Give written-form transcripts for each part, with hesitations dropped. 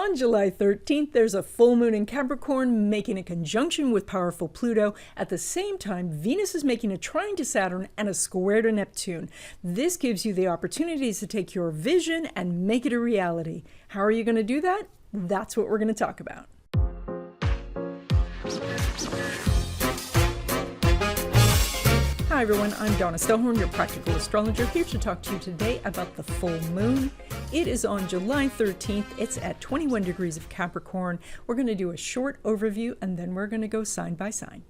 On July 13th, there's a full moon in Capricorn making a conjunction with powerful Pluto. At the same time, Venus is making a trine to Saturn and a square to Neptune. This gives you the opportunities to take your vision and make it a reality. How are you going to do that? That's what we're going to talk about. Hi everyone, I'm Donna Stellhorn, your practical astrologer, here to talk to you today about the full moon. It is on July 13th. It's at 21 degrees of Capricorn. We're going to do a short overview and then we're going to go sign by sign.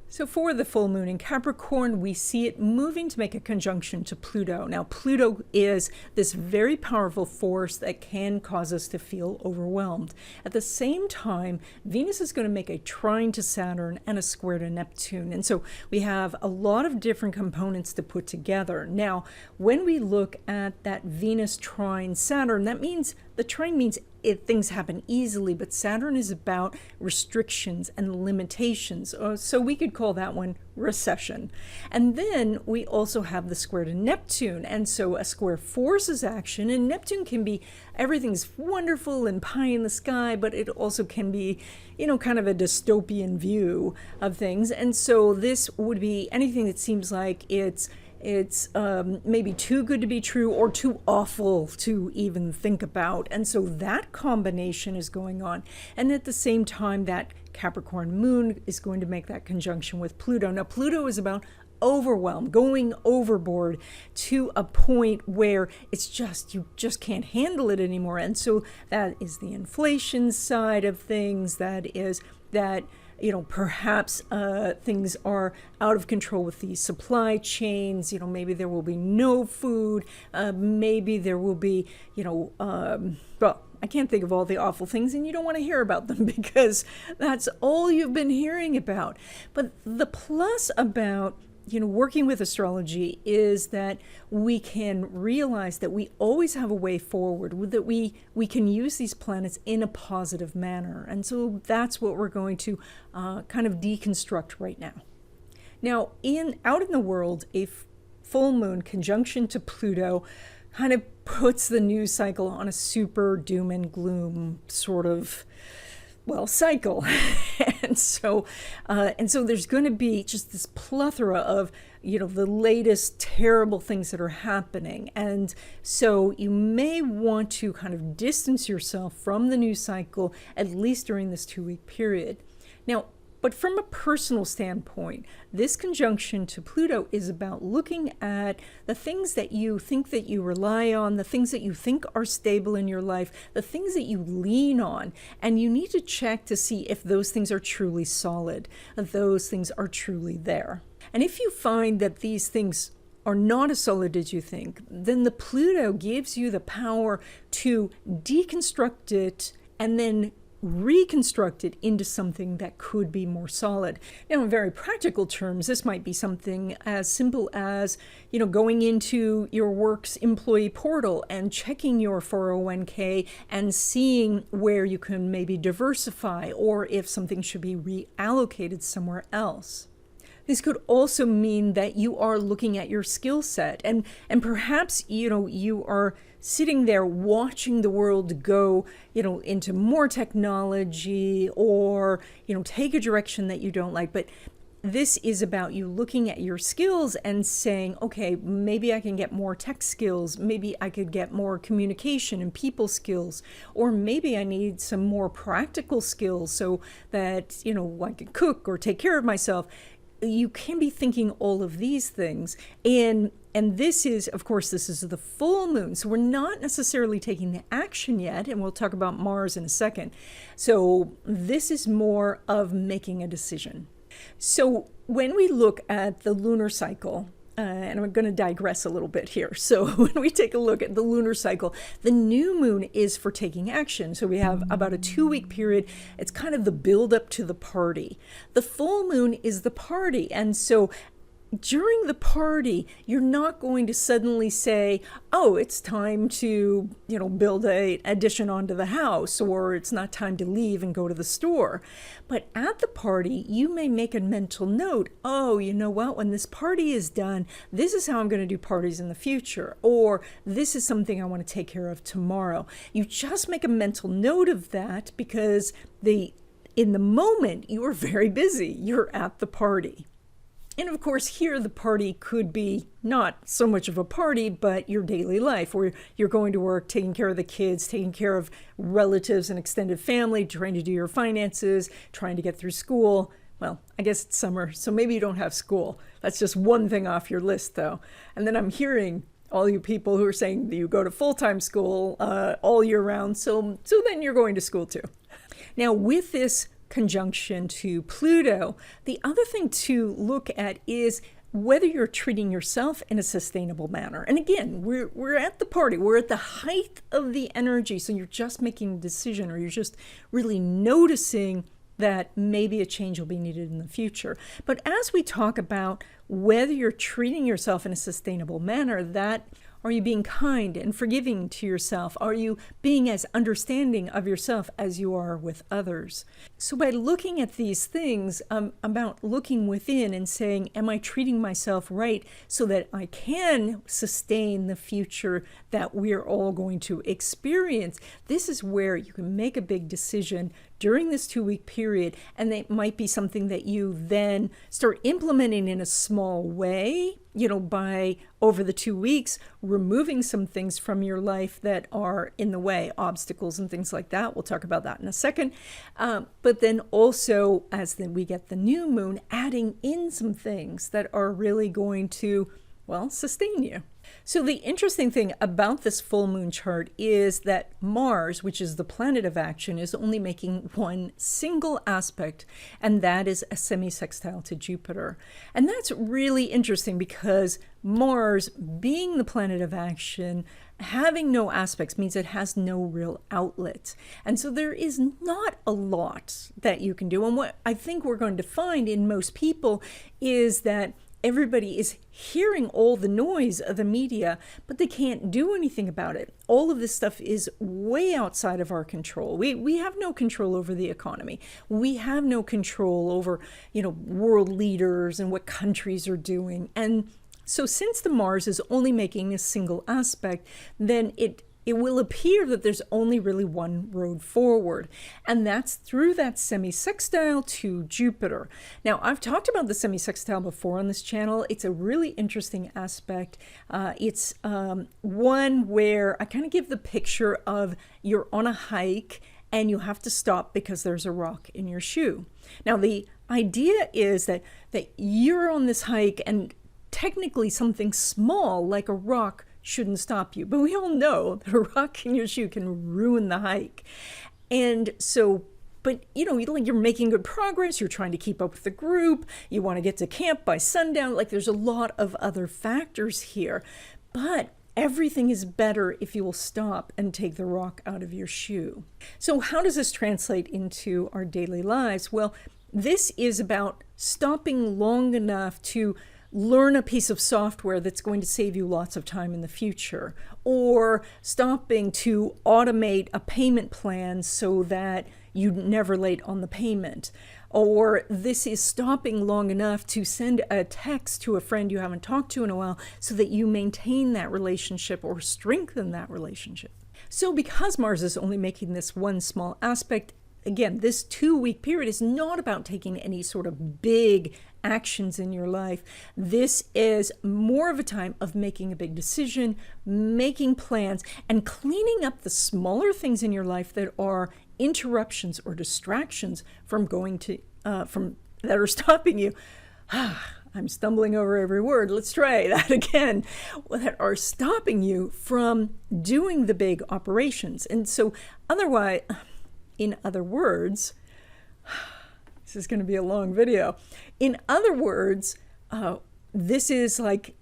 So for the full moon in Capricorn, we see it moving to make a conjunction to Pluto. Now, Pluto is this very powerful force that can cause us to feel overwhelmed. At the same time, Venus is going to make a trine to Saturn and a square to Neptune. And so we have a lot of different components to put together. Now, when we look at that Venus trine Saturn, that means the trine means things happen easily, but Saturn is about restrictions and limitations. So we could call that one recession. And then we also have the square to Neptune. And so a square forces action, and Neptune can be everything's wonderful and pie in the sky, but it also can be, kind of a dystopian view of things. And so this would be anything that seems like it's maybe too good to be true or too awful to even think about. And so that combination is going on. And at the same time, that Capricorn moon is going to make that conjunction with Pluto. Now, Pluto is about overwhelm, going overboard to a point where it's just, you just can't handle it anymore. And so that is the inflation side of things. That is that perhaps things are out of control with the supply chains. Maybe there will be no food. Maybe there will be, well, I can't think of all the awful things, and you don't want to hear about them because that's all you've been hearing about. But the plus about working with astrology is that we can realize that we always have a way forward, that we can use these planets in a positive manner. And so that's what we're going to kind of deconstruct right now. Now, out in the world, a full moon conjunction to Pluto kind of puts the news cycle on a super doom and gloom sort of cycle. and so there's going to be just this plethora of, the latest terrible things that are happening. And so you may want to kind of distance yourself from the news cycle, at least during this 2-week period. Now, but from a personal standpoint, this conjunction to Pluto is about looking at the things that you think that you rely on, the things that you think are stable in your life, the things that you lean on, and you need to check to see if those things are truly solid, if those things are truly there. And if you find that these things are not as solid as you think, then the Pluto gives you the power to deconstruct it and then reconstruct it into something that could be more solid. Now, in very practical terms, this might be something as simple as, going into your work's employee portal and checking your 401k and seeing where you can maybe diversify or if something should be reallocated somewhere else. This could also mean that you are looking at your skill set and perhaps, you are sitting there watching the world go, into more technology or, take a direction that you don't like. But this is about you looking at your skills and saying, okay, maybe I can get more tech skills. Maybe I could get more communication and people skills, or maybe I need some more practical skills so that, I can cook or take care of myself. You can be thinking all of these things. And this is, of course, this is the full moon. So we're not necessarily taking the action yet. And we'll talk about Mars in a second. So this is more of making a decision. So when we look at the lunar cycle, and I'm going to digress a little bit here. So when we take a look at the lunar cycle, the new moon is for taking action. So we have about a 2-week period. It's kind of the build up to the party. The full moon is the party. And so during the party, you're not going to suddenly say, oh, it's time to, build an addition onto the house, or it's not time to leave and go to the store. But at the party, you may make a mental note, oh, you know what, when this party is done, this is how I'm going to do parties in the future, or this is something I want to take care of tomorrow. You just make a mental note of that because in the moment, you are very busy. You're at the party. And of course, here the party could be not so much of a party, but your daily life where you're going to work, taking care of the kids, taking care of relatives and extended family, trying to do your finances, trying to get through school. Well, I guess it's summer, so maybe you don't have school. That's just one thing off your list, though. And then I'm hearing all you people who are saying that you go to full-time school all year round, so then you're going to school too. Now, with this conjunction to Pluto, the other thing to look at is whether you're treating yourself in a sustainable manner. And again, we're at the party, we're at the height of the energy, so you're just making a decision, or you're just really noticing that maybe a change will be needed in the future. But as we talk about whether you're treating yourself in a sustainable manner, are you being kind and forgiving to yourself? Are you being as understanding of yourself as you are with others? So by looking at these things, about looking within and saying, am I treating myself right so that I can sustain the future that we're all going to experience? This is where you can make a big decision during this 2-week period, and it might be something that you then start implementing in a small way, by over the 2 weeks, removing some things from your life that are in the way, obstacles and things like that. We'll talk about that in a second. But then also, as we get the new moon, adding in some things that are really going to, sustain you. So the interesting thing about this full moon chart is that Mars, which is the planet of action, is only making one single aspect, and that is a semi-sextile to Jupiter. And that's really interesting because Mars, being the planet of action, having no aspects means it has no real outlet. And so there is not a lot that you can do. And what I think we're going to find in most people is that everybody is hearing all the noise of the media, but they can't do anything about it. All of this stuff is way outside of our control. We have no control over the economy. We have no control over, world leaders and what countries are doing. And so since the Mars is only making a single aspect, then it will appear that there's only really one road forward, and that's through that semi-sextile to Jupiter. Now, I've talked about the semi-sextile before on this channel. It's a really interesting aspect. It's one where I kind of give the picture of you're on a hike and you have to stop because there's a rock in your shoe. Now, the idea is that you're on this hike and technically something small like a rock shouldn't stop you. But we all know that a rock in your shoe can ruin the hike. And so, but you're making good progress. You're trying to keep up with the group. You want to get to camp by sundown. There's a lot of other factors here. But everything is better if you will stop and take the rock out of your shoe. So how does this translate into our daily lives? Well, this is about stopping long enough to learn a piece of software that's going to save you lots of time in the future, or stopping to automate a payment plan so that you're never late on the payment. Or this is stopping long enough to send a text to a friend you haven't talked to in a while so that you maintain that relationship or strengthen that relationship. So because Mars is only making this one small aspect, again, this 2-week period is not about taking any sort of big actions in your life. This is more of a time of making a big decision, making plans, and cleaning up the smaller things in your life that are interruptions or distractions from going to, that are stopping you. I'm stumbling over every word. Let's try that again. That are stopping you from doing the big operations. And so otherwise, in other words, this is going to be a long video. In other words, this is like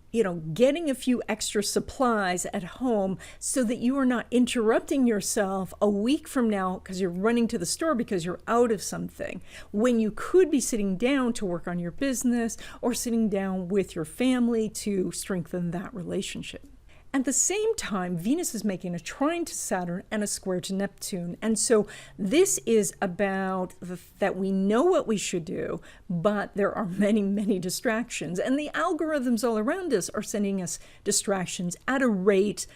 getting a few extra supplies at home so that you are not interrupting yourself a week from now because you're running to the store because you're out of something, when you could be sitting down to work on your business or sitting down with your family to strengthen that relationship. At the same time, Venus is making a trine to Saturn and a square to Neptune. And so this is about that we know what we should do, but there are many, many distractions. And the algorithms all around us are sending us distractions at a rate,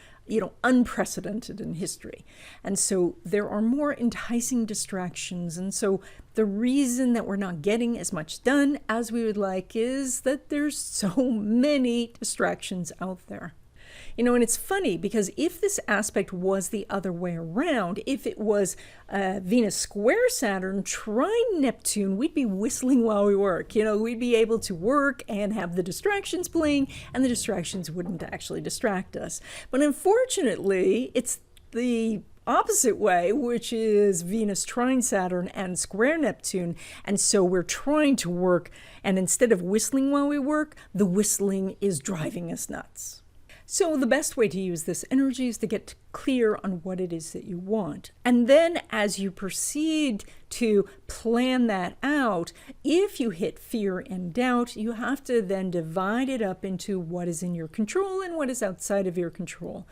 unprecedented in history. And so there are more enticing distractions. And so the reason that we're not getting as much done as we would like is that there's so many distractions out there. And it's funny because if this aspect was the other way around, if it was Venus square Saturn, trine Neptune, we'd be whistling while we work. We'd be able to work and have the distractions playing, and the distractions wouldn't actually distract us. But unfortunately, it's the opposite way, which is Venus trine Saturn and square Neptune. And so we're trying to work, and instead of whistling while we work, the whistling is driving us nuts. So the best way to use this energy is to get clear on what it is that you want. And then as you proceed to plan that out, if you hit fear and doubt, you have to then divide it up into what is in your control and what is outside of your control.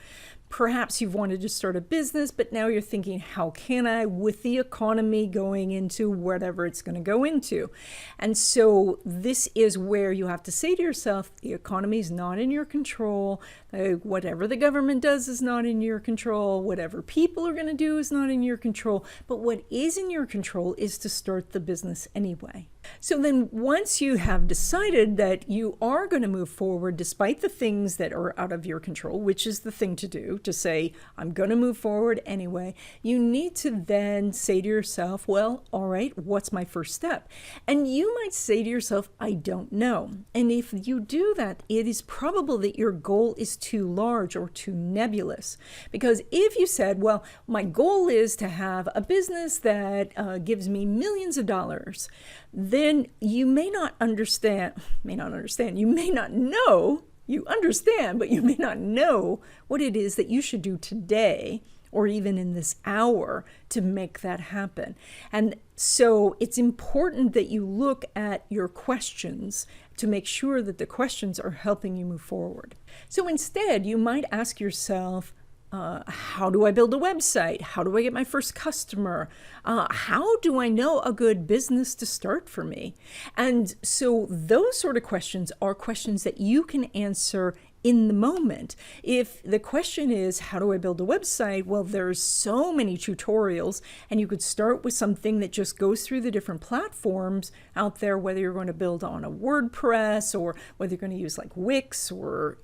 Perhaps you've wanted to start a business, but now you're thinking, how can I, with the economy going into whatever it's going to go into? And so this is where you have to say to yourself, the economy is not in your control. Whatever the government does is not in your control. Whatever people are going to do is not in your control. But what is in your control is to start the business anyway. So then once you have decided that you are going to move forward despite the things that are out of your control, which is the thing to do, to say, I'm going to move forward anyway, you need to then say to yourself, well, all right, what's my first step? And you might say to yourself, I don't know. And if you do that, it is probable that your goal is too large or too nebulous. Because if you said, well, my goal is to have a business that gives me millions of dollars, then you may not understand, you may not know, you understand, but you may not know what it is that you should do today or even in this hour to make that happen. And so it's important that you look at your questions to make sure that the questions are helping you move forward. So instead, you might ask yourself, how do I build a website? How do I get my first customer? How do I know a good business to start for me? And so those sort of questions are questions that you can answer in the moment. If the question is, how do I build a website? Well, there's so many tutorials, and you could start with something that just goes through the different platforms out there, whether you're going to build on a WordPress or whether you're going to use like Wix or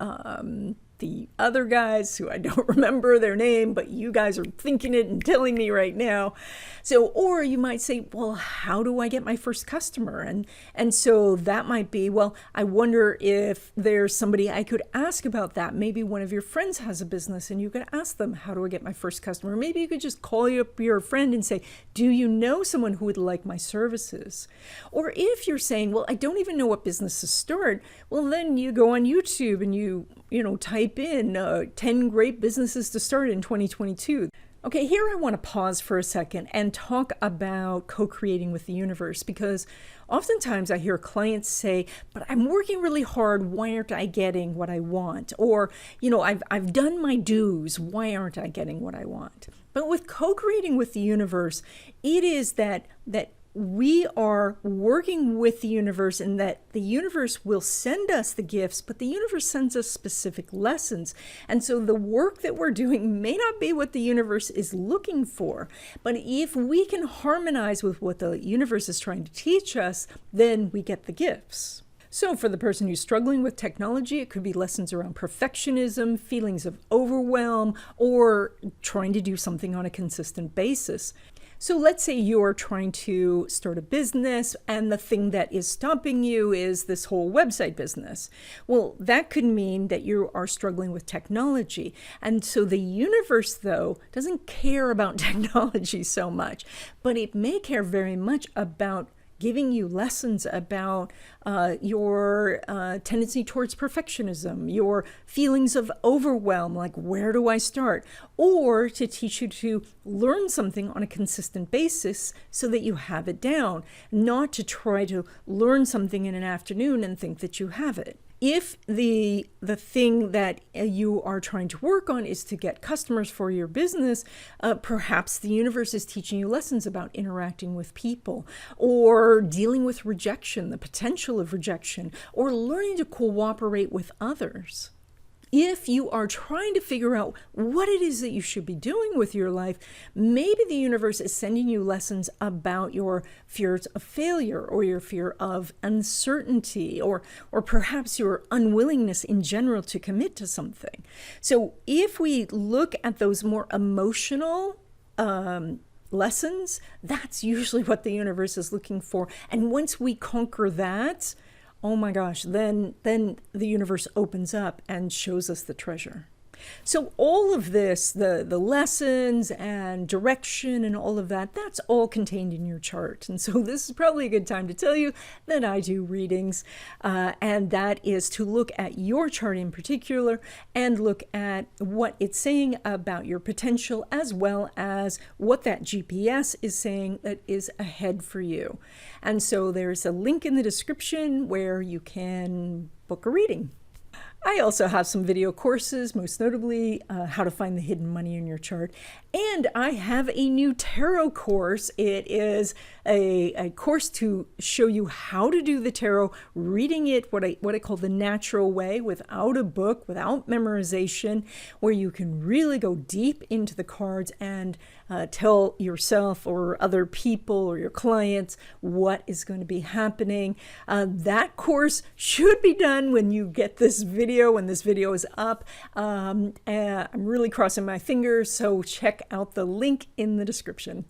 the other guys who I don't remember their name, but you guys are thinking it and telling me right now. So, or you might say, well, how do I get my first customer? And so that might be, well, I wonder if there's somebody I could ask about that. Maybe one of your friends has a business and you could ask them, how do I get my first customer? Maybe you could just call up your friend and say, do you know someone who would like my services? Or if you're saying, well, I don't even know what business to start, well, then you go on YouTube and you type in 10 great businesses to start in 2022. Okay, here I want to pause for a second and talk about co-creating with the universe, because oftentimes I hear clients say, but I'm working really hard, why aren't I getting what I want? Or, I've done my dues, why aren't I getting what I want? But with co-creating with the universe, it is that we are working with the universe, and that the universe will send us the gifts, but the universe sends us specific lessons. And so the work that we're doing may not be what the universe is looking for, but if we can harmonize with what the universe is trying to teach us, then we get the gifts. So for the person who's struggling with technology, it could be lessons around perfectionism, feelings of overwhelm, or trying to do something on a consistent basis. So let's say you're trying to start a business and the thing that is stopping you is this whole website business. Well, that could mean that you are struggling with technology. And so the universe, though, doesn't care about technology so much, but it may care very much about giving you lessons about your tendency towards perfectionism, your feelings of overwhelm, like where do I start? Or to teach you to learn something on a consistent basis so that you have it down, not to try to learn something in an afternoon and think that you have it. If the thing that you are trying to work on is to get customers for your business, perhaps the universe is teaching you lessons about interacting with people, or dealing with rejection, the potential of rejection, or learning to cooperate with others. If you are trying to figure out what it is that you should be doing with your life, maybe the universe is sending you lessons about your fears of failure, or your fear of uncertainty, or perhaps your unwillingness in general to commit to something. So if we look at those more emotional lessons, that's usually what the universe is looking for. And once we conquer that, oh my gosh, then the universe opens up and shows us the treasure. So all of this, the lessons and direction and all of that, that's all contained in your chart. And so this is probably a good time to tell you that I do readings, and that is to look at your chart in particular and look at what it's saying about your potential, as well as what that GPS is saying that is ahead for you. And so there's a link in the description where you can book a reading. I also have some video courses, most notably how to find the hidden money in your chart. And I have a new tarot course. It is a course to show you how to do the tarot, reading it what I call the natural way, without a book, without memorization, where you can really go deep into the cards and tell yourself or other people or your clients what is going to be happening. That course should be done when you get this video, when this video is up. I'm really crossing my fingers, so check out the link in the description.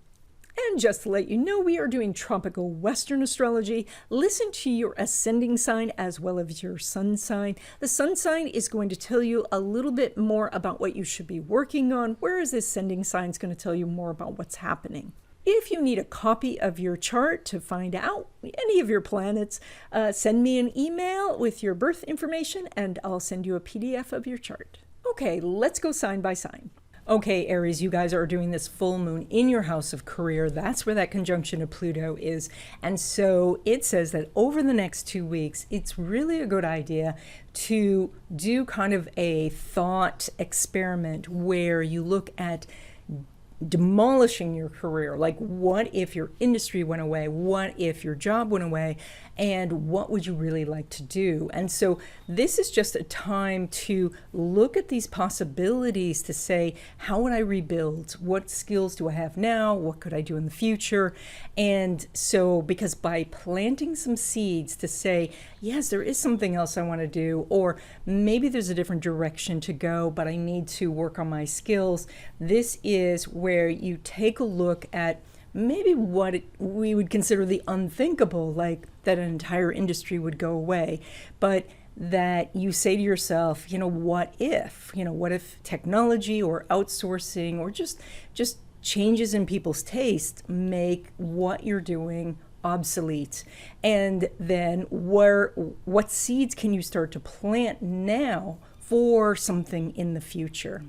And just to let you know, we are doing tropical Western astrology. Listen to your ascending sign as well as your sun sign. The sun sign is going to tell you a little bit more about what you should be working on, whereas the ascending sign is going to tell you more about what's happening. If you need a copy of your chart to find out any of your planets, send me an email with your birth information and I'll send you a PDF of your chart. Okay, let's go sign by sign. Okay, Aries, you guys are doing this full moon in your house of career. That's where that conjunction of Pluto is. And so it says that over the next 2 weeks, it's really a good idea to do kind of a thought experiment where you look at demolishing your career. Like, what if your industry went away? What if your job went away? And what would you really like to do? And so this is just a time to look at these possibilities to say, how would I rebuild? What skills do I have now? What could I do in the future? And so, because by planting some seeds to say, yes, there is something else I want to do, or maybe there's a different direction to go, but I need to work on my skills. This is where you take a look at maybe what we would consider the unthinkable, like that an entire industry would go away, but that you say to yourself, what if? What if technology or outsourcing or just changes in people's taste make what you're doing obsolete? And then what seeds can you start to plant now for something in the future?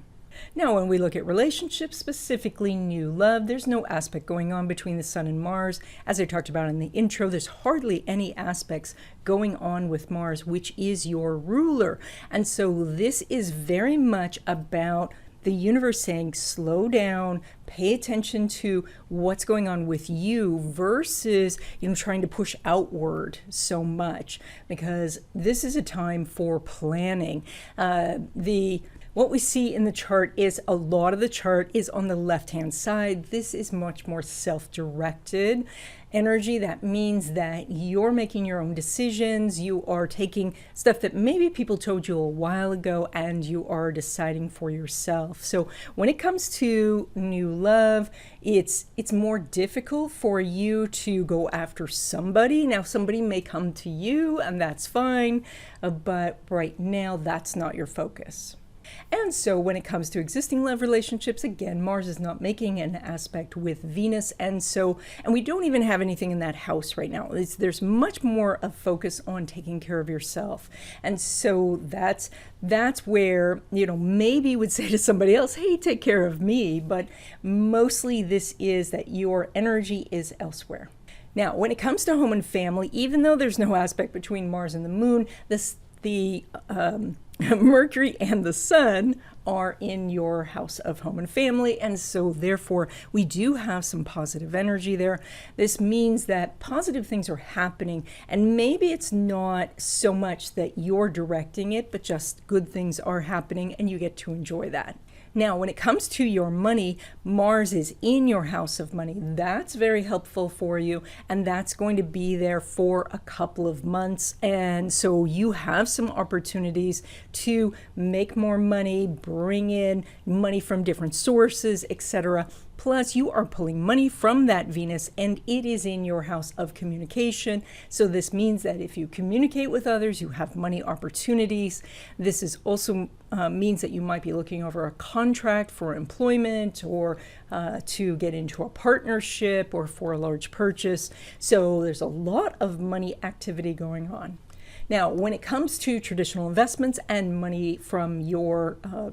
Now, when we look at relationships, specifically new love, there's no aspect going on between the Sun and Mars. As I talked about in the intro, there's hardly any aspects going on with Mars, which is your ruler. And so this is very much about the universe saying, slow down, pay attention to what's going on with you versus, trying to push outward so much, because this is a time for planning. What we see in the chart is a lot of the chart is on the left-hand side. This is much more self-directed energy. That means that you're making your own decisions. You are taking stuff that maybe people told you a while ago and you are deciding for yourself. So when it comes to new love, it's more difficult for you to go after somebody. Now, somebody may come to you and that's fine, but right now that's not your focus. And so when it comes to existing love relationships, again, Mars is not making an aspect with Venus. And we don't even have anything in that house right now. There's much more of focus on taking care of yourself. And so that's where, maybe you would say to somebody else, hey, take care of me. But mostly this is that your energy is elsewhere. Now, when it comes to home and family, even though there's no aspect between Mars and the moon, the Mercury and the Sun are in your house of home and family, and so therefore we do have some positive energy there. This means that positive things are happening, and maybe it's not so much that you're directing it, but just good things are happening and you get to enjoy that. Now, when it comes to your money, Mars is in your house of money. That's very helpful for you, and that's going to be there for a couple of months. And so you have some opportunities to make more money, bring in money from different sources, etc. Plus, you are pulling money from that Venus, and it is in your house of communication. So this means that if you communicate with others, you have money opportunities. This is also means that you might be looking over a contract for employment, or to get into a partnership, or for a large purchase. So there's a lot of money activity going on. Now, when it comes to traditional investments and money from your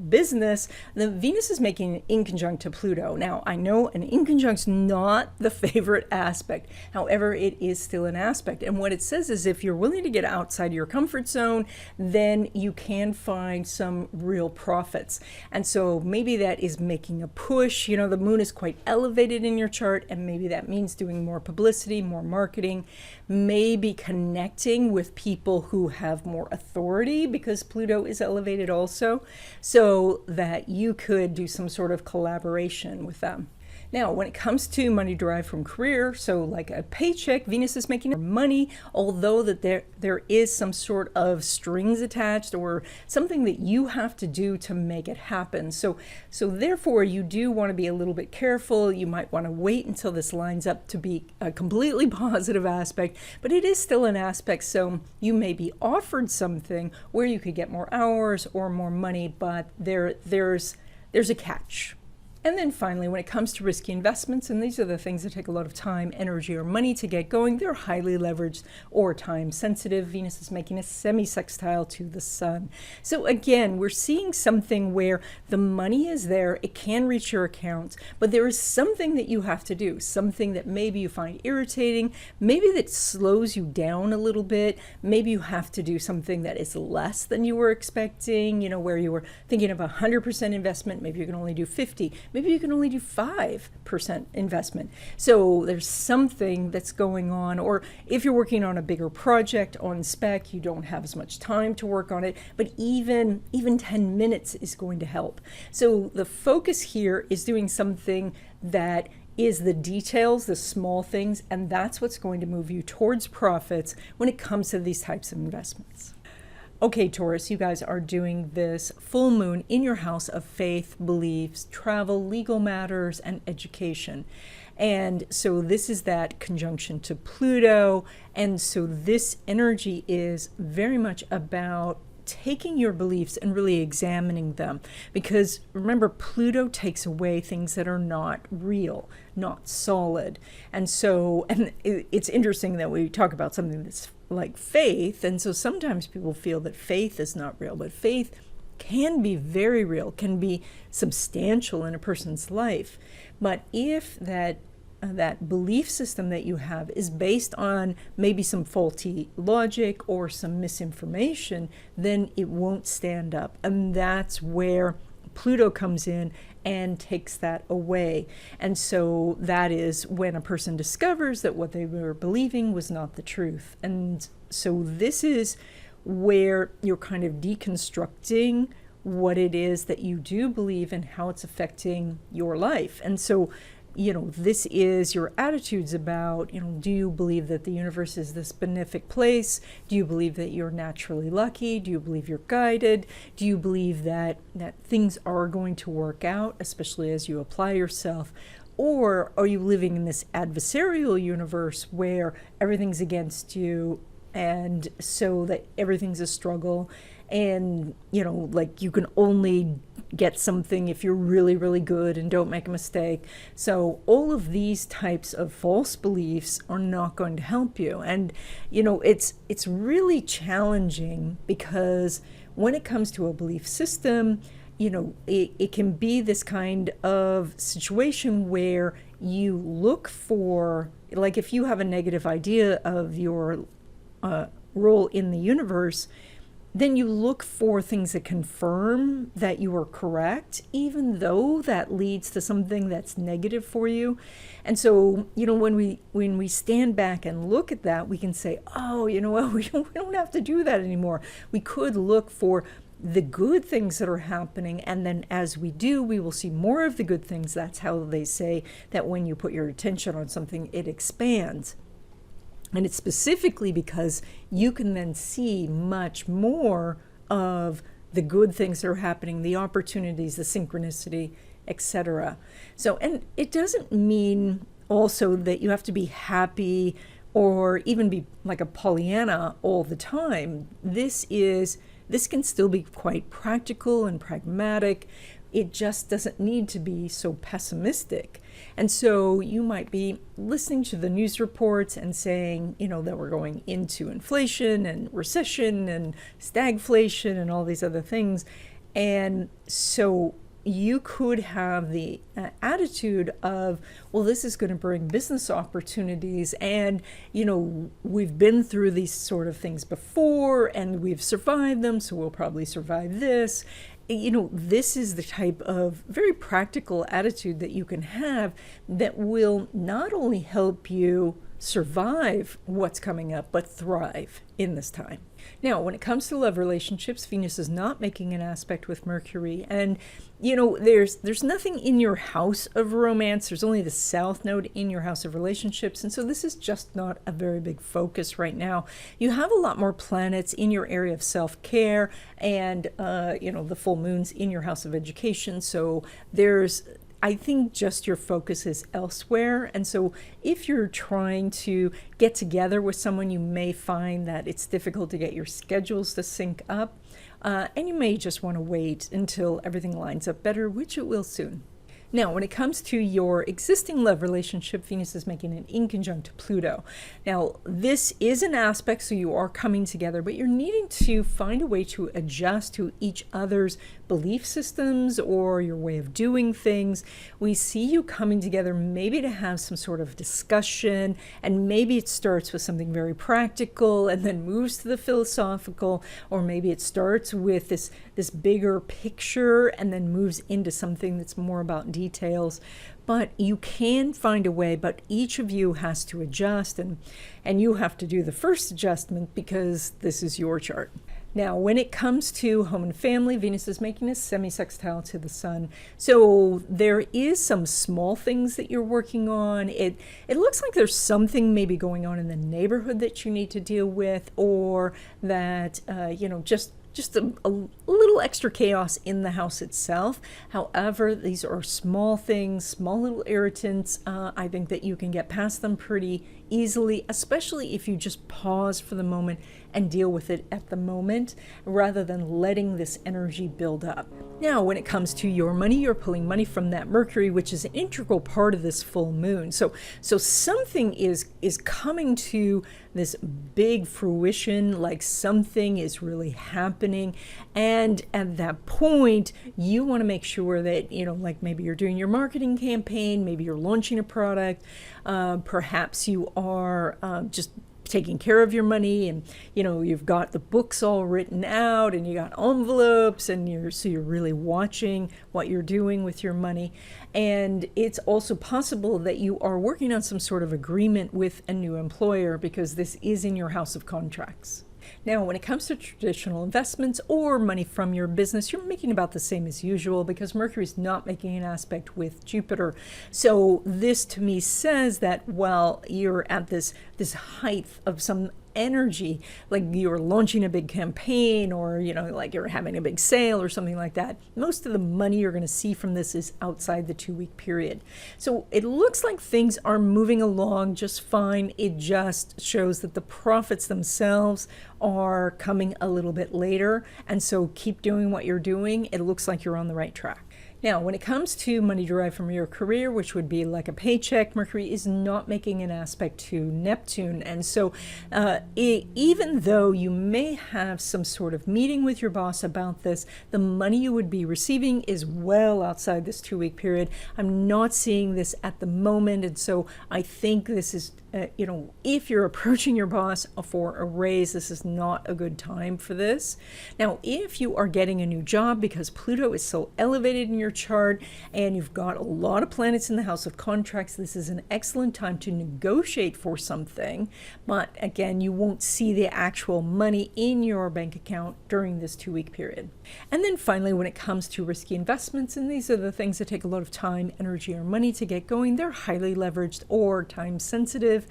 business, the Venus is making an inconjunct to Pluto. Now, I know an inconjunct's not the favorite aspect. However, it is still an aspect. And what it says is if you're willing to get outside your comfort zone, then you can find some real profits. And so maybe that is making a push. The moon is quite elevated in your chart, and maybe that means doing more publicity, more marketing, maybe connecting with people who have more authority, because Pluto is elevated also, so that you could do some sort of collaboration with them. Now, when it comes to money derived from career, so like a paycheck, Venus is making money, although that there is some sort of strings attached or something that you have to do to make it happen. So therefore, you do want to be a little bit careful. You might want to wait until this lines up to be a completely positive aspect, but it is still an aspect. So you may be offered something where you could get more hours or more money, but there's a catch. And then finally, when it comes to risky investments, and these are the things that take a lot of time, energy, or money to get going, they're highly leveraged or time sensitive. Venus is making a semi-sextile to the Sun. So again, we're seeing something where the money is there, it can reach your account, but there is something that you have to do, something that maybe you find irritating, maybe that slows you down a little bit, maybe you have to do something that is less than you were expecting, where you were thinking of 100% investment, maybe you can only do 50. Maybe you can only do 5% investment. So there's something that's going on. Or if you're working on a bigger project on spec, you don't have as much time to work on it, but even 10 minutes is going to help. So the focus here is doing something that is the details, the small things, and that's what's going to move you towards profits when it comes to these types of investments. Okay, Taurus, you guys are doing this full moon in your house of faith, beliefs, travel, legal matters, and education. And so this is that conjunction to Pluto. And so this energy is very much about taking your beliefs and really examining them. Because remember, Pluto takes away things that are not real, not solid. And it's interesting that we talk about something that's like faith. And so sometimes people feel that faith is not real, but faith can be very real, can be substantial in a person's life. But if that belief system that you have is based on maybe some faulty logic or some misinformation, then it won't stand up. And that's where Pluto comes in and takes that away. And so that is when a person discovers that what they were believing was not the truth. And so this is where you're kind of deconstructing what it is that you do believe and how it's affecting your life. And so this is your attitudes about, do you believe that the universe is this benefic place? Do you believe that you're naturally lucky? Do you believe you're guided? Do you believe that things are going to work out, especially as you apply yourself? Or are you living in this adversarial universe where everything's against you, and so that everything's a struggle? and like you can only get something if you're really, really good and don't make a mistake. So all of these types of false beliefs are not going to help you. And it's really challenging, because when it comes to a belief system, it can be this kind of situation where you look for, like, if you have a negative idea of your role in the universe, then you look for things that confirm that you are correct, even though that leads to something that's negative for you. And so, when we stand back and look at that, we can say, oh, you know what, we don't have to do that anymore. We could look for the good things that are happening, and then as we do, we will see more of the good things. That's how they say that when you put your attention on something, it expands. And it's specifically because you can then see much more of the good things that are happening, the opportunities, the synchronicity, etc. So, and it doesn't mean also that you have to be happy or even be like a Pollyanna all the time. This can still be quite practical and pragmatic. It just doesn't need to be so pessimistic. And so you might be listening to the news reports and saying, that we're going into inflation and recession and stagflation and all these other things. And so you could have the attitude of, well, this is going to bring business opportunities, and we've been through these sort of things before and we've survived them, so we'll probably survive this. This is the type of very practical attitude that you can have that will not only help you survive what's coming up, but thrive in this time. Now, when it comes to love relationships, Venus is not making an aspect with Mercury, and there's nothing in your house of romance. There's only the South Node in your house of relationships, and so this is just not a very big focus right now. You have a lot more planets in your area of self-care, and the full moon's in your house of education. So I think just your focus is elsewhere. And so if you're trying to get together with someone, you may find that it's difficult to get your schedules to sync up. And you may just want to wait until everything lines up better, which it will soon. Now, when it comes to your existing love relationship, Venus is making an inconjunct to Pluto. Now, this is an aspect, so you are coming together, but you're needing to find a way to adjust to each other's belief systems or your way of doing things. We see you coming together maybe to have some sort of discussion, and maybe it starts with something very practical and then moves to the philosophical, or maybe it starts with this bigger picture and then moves into something that's more about details. But you can find a way, but each of you has to adjust, and you have to do the first adjustment because this is your chart. Now, when it comes to home and family, Venus is making a semi-sextile to the sun. So there is some small things that you're working on. It looks like there's something maybe going on in the neighborhood that you need to deal with, or that, just a little extra chaos in the house itself. However, these are small things, small little irritants. I think that you can get past them pretty easily, especially if you just pause for the moment and deal with it at the moment, rather than letting this energy build up. Now, when it comes to your money, you're pulling money from that Mercury, which is an integral part of this full moon. So something is coming to this big fruition, like something is really happening. And at that point, you want to make sure that, like maybe you're doing your marketing campaign, maybe you're launching a product, perhaps you are just taking care of your money, and you've got the books all written out and you got envelopes, and you're really watching what you're doing with your money. And it's also possible that you are working on some sort of agreement with a new employer, because this is in your house of contracts. Now, when it comes to traditional investments or money from your business, you're making about the same as usual, because Mercury is not making an aspect with Jupiter. So this to me says that while you're at this height of some energy, like you're launching a big campaign, or, like you're having a big sale or something like that. Most of the money you're going to see from this is outside the 2-week period. So it looks like things are moving along just fine. It just shows that the profits themselves are coming a little bit later. And so keep doing what you're doing. It looks like you're on the right track. Now, when it comes to money derived from your career, which would be like a paycheck, Mercury is not making an aspect to Neptune. And so even though you may have some sort of meeting with your boss about this, the money you would be receiving is well outside this 2-week period. I'm not seeing this at the moment. And so I think this is, if you're approaching your boss for a raise, this is not a good time for this. Now, if you are getting a new job, because Pluto is so elevated in your chart and you've got a lot of planets in the house of contracts, this is an excellent time to negotiate for something. But again, you won't see the actual money in your bank account during this 2-week period. And then finally, when it comes to risky investments, and these are the things that take a lot of time, energy, or money to get going, they're highly leveraged or time sensitive.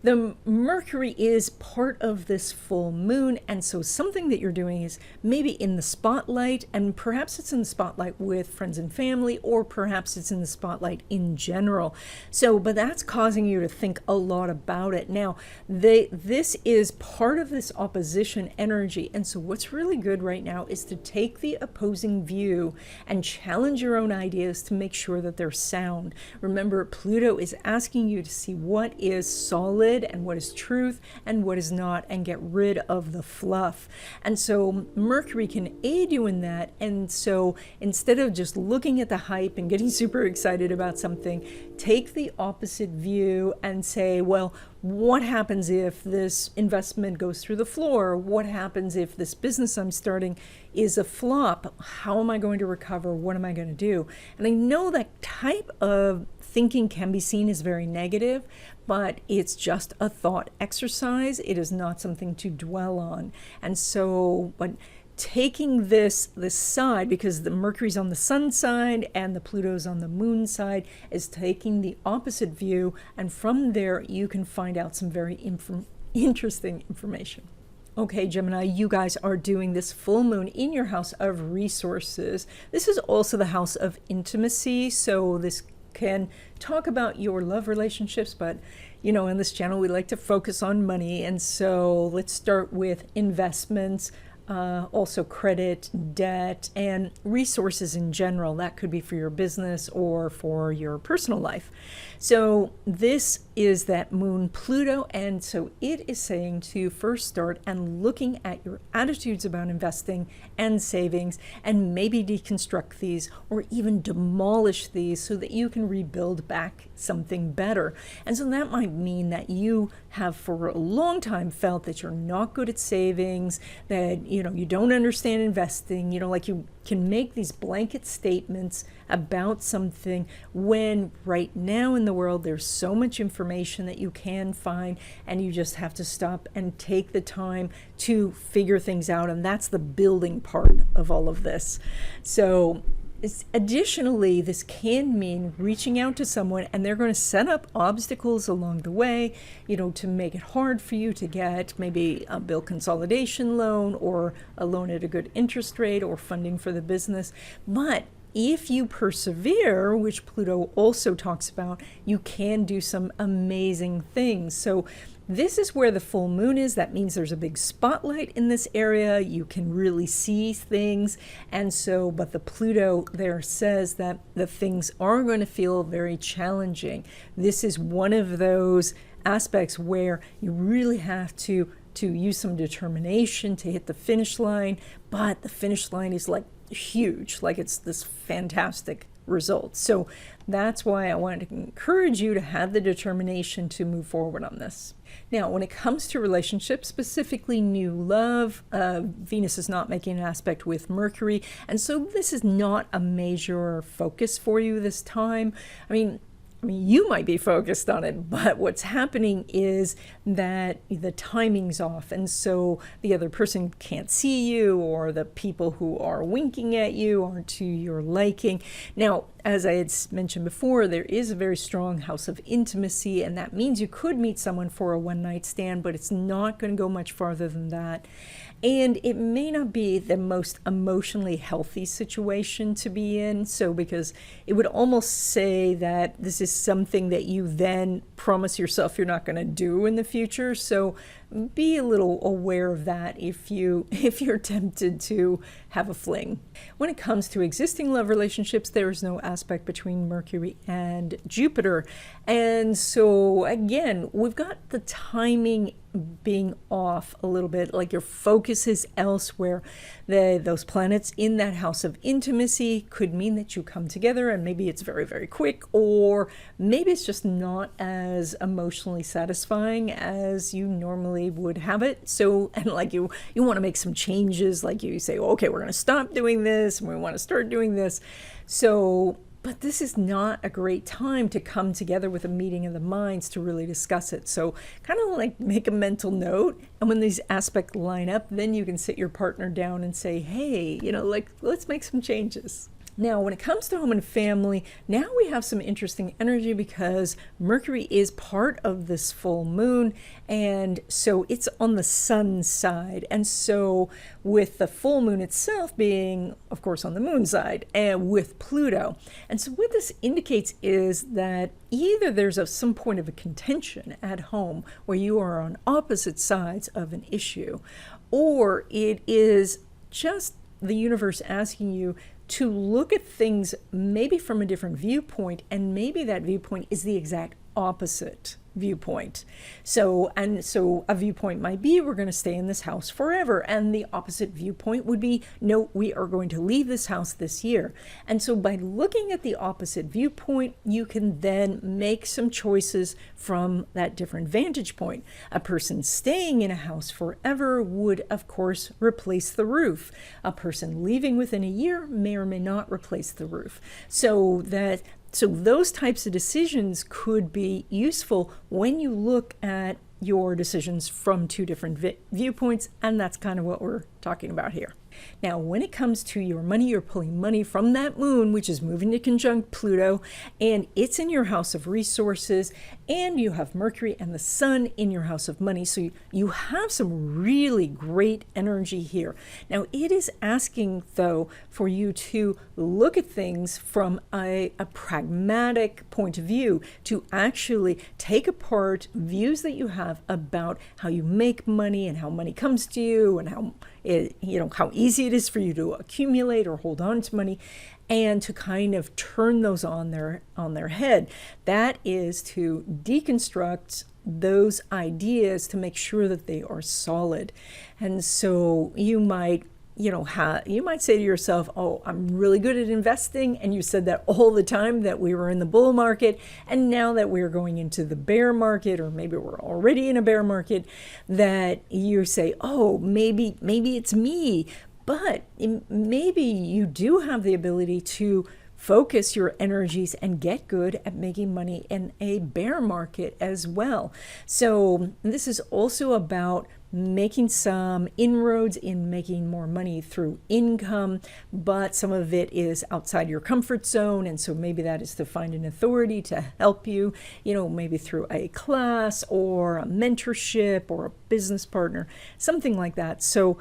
The Mercury is part of this full moon, and so something that you're doing is maybe in the spotlight, and perhaps it's in the spotlight with friends and family, or perhaps it's in the spotlight in general. So, but that's causing you to think a lot about it. Now, this is part of this opposition energy, and so what's really good right now is to take the opposing view and challenge your own ideas to make sure that they're sound. Remember, Pluto is asking you to see what is solid and what is truth and what is not, and get rid of the fluff. And so Mercury can aid you in that. And so instead of just looking at the hype and getting super excited about something, take the opposite view and say, well, what happens if this investment goes through the floor? What happens if this business I'm starting is a flop? How am I going to recover? What am I going to do? And I know that type of thinking can be seen as very negative, but it's just a thought exercise. It is not something to dwell on. And so, but taking this side, because the Mercury's on the sun side and the Pluto's on the moon side, is taking the opposite view, and from there you can find out some very interesting information. Okay, Gemini, you guys are doing this full moon in your house of resources. This is also the house of intimacy, so this can talk about your love relationships, but in this channel we like to focus on money, and so let's start with investments, also credit, debt, and resources in general. That could be for your business or for your personal life. So this is that moon Pluto, and so it is saying to first start and looking at your attitudes about investing and savings, and maybe deconstruct these or even demolish these so that you can rebuild back something better. And so that might mean that you have for a long time felt that you're not good at savings, that you don't understand investing, like you can make these blanket statements about something, when right now in the world there's so much information that you can find, and you just have to stop and take the time to figure things out. And that's the building part of all of this. So additionally, this can mean reaching out to someone, and they're going to set up obstacles along the way, to make it hard for you to get maybe a bill consolidation loan, or a loan at a good interest rate, or funding for the business. But if you persevere, which Pluto also talks about, you can do some amazing things. So this is where the full moon is. That means there's a big spotlight in this area. You can really see things. And so, but the Pluto there says that the things are going to feel very challenging. This is one of those aspects where you really have to use some determination to hit the finish line. But the finish line is like huge, like it's this fantastic result. So that's why I wanted to encourage you to have the determination to move forward on this. Now, when it comes to relationships, specifically new love, Venus is not making an aspect with Mercury, and so this is not a major focus for you this time. I mean, you might be focused on it, but what's happening is that the timing's off, and so the other person can't see you, or the people who are winking at you aren't to your liking. Now, as I had mentioned before, there is a very strong house of intimacy, and that means you could meet someone for a one-night stand, but it's not going to go much farther than that. And it may not be the most emotionally healthy situation to be in. So because it would almost say that this is something that you then promise yourself you're not going to do in the future. So be a little aware of that if you're tempted to have a fling. When it comes to existing love relationships, there is no aspect between Mercury and Jupiter. And so again, we've got the timing being off a little bit, like your focus is elsewhere. Those planets in that house of intimacy could mean that you come together and maybe it's very, very quick, or maybe it's just not as emotionally satisfying as you normally would have it. So, and like you want to make some changes, like you say, well, okay, we're going to stop doing this and we want to start doing this. So, but this is not a great time to come together with a meeting of the minds to really discuss it. So kind of like make a mental note. And when these aspects line up, then you can sit your partner down and say, hey, like, let's make some changes. Now, when it comes to home and family, now we have some interesting energy because Mercury is part of this full moon, and so it's on the sun side. And so with the full moon itself being, of course, on the moon side, and with Pluto. And so what this indicates is that either there's some point of a contention at home where you are on opposite sides of an issue, or it is just the universe asking you to look at things maybe from a different viewpoint, and maybe that viewpoint is the exact opposite viewpoint. So a viewpoint might be, we're going to stay in this house forever. And the opposite viewpoint would be, no, we are going to leave this house this year. And so by looking at the opposite viewpoint, you can then make some choices from that different vantage point. A person staying in a house forever would, of course, replace the roof. A person leaving within a year may or may not replace the roof. So those types of decisions could be useful when you look at your decisions from two different viewpoints, and that's kind of what we're talking about here. Now, when it comes to your money, you're pulling money from that moon, which is moving to conjunct Pluto, and it's in your house of resources, and you have Mercury and the sun in your house of money. So you have some really great energy here. Now, it is asking, though, for you to look at things from a pragmatic point of view, to actually take apart views that you have about how you make money and how money comes to you and how easy it is for you to accumulate or hold on to money, and to kind of turn those on their head. That is to deconstruct those ideas to make sure that they are solid. And so you might say to yourself, oh, I'm really good at investing. And you said that all the time that we were in the bull market. And now that we're going into the bear market, or maybe we're already in a bear market, that you say, oh, maybe it's me. But maybe you do have the ability to focus your energies and get good at making money in a bear market as well. So this is also about making some inroads in making more money through income, but some of it is outside your comfort zone. And so maybe that is to find an authority to help you, maybe through a class or a mentorship or a business partner, something like that. So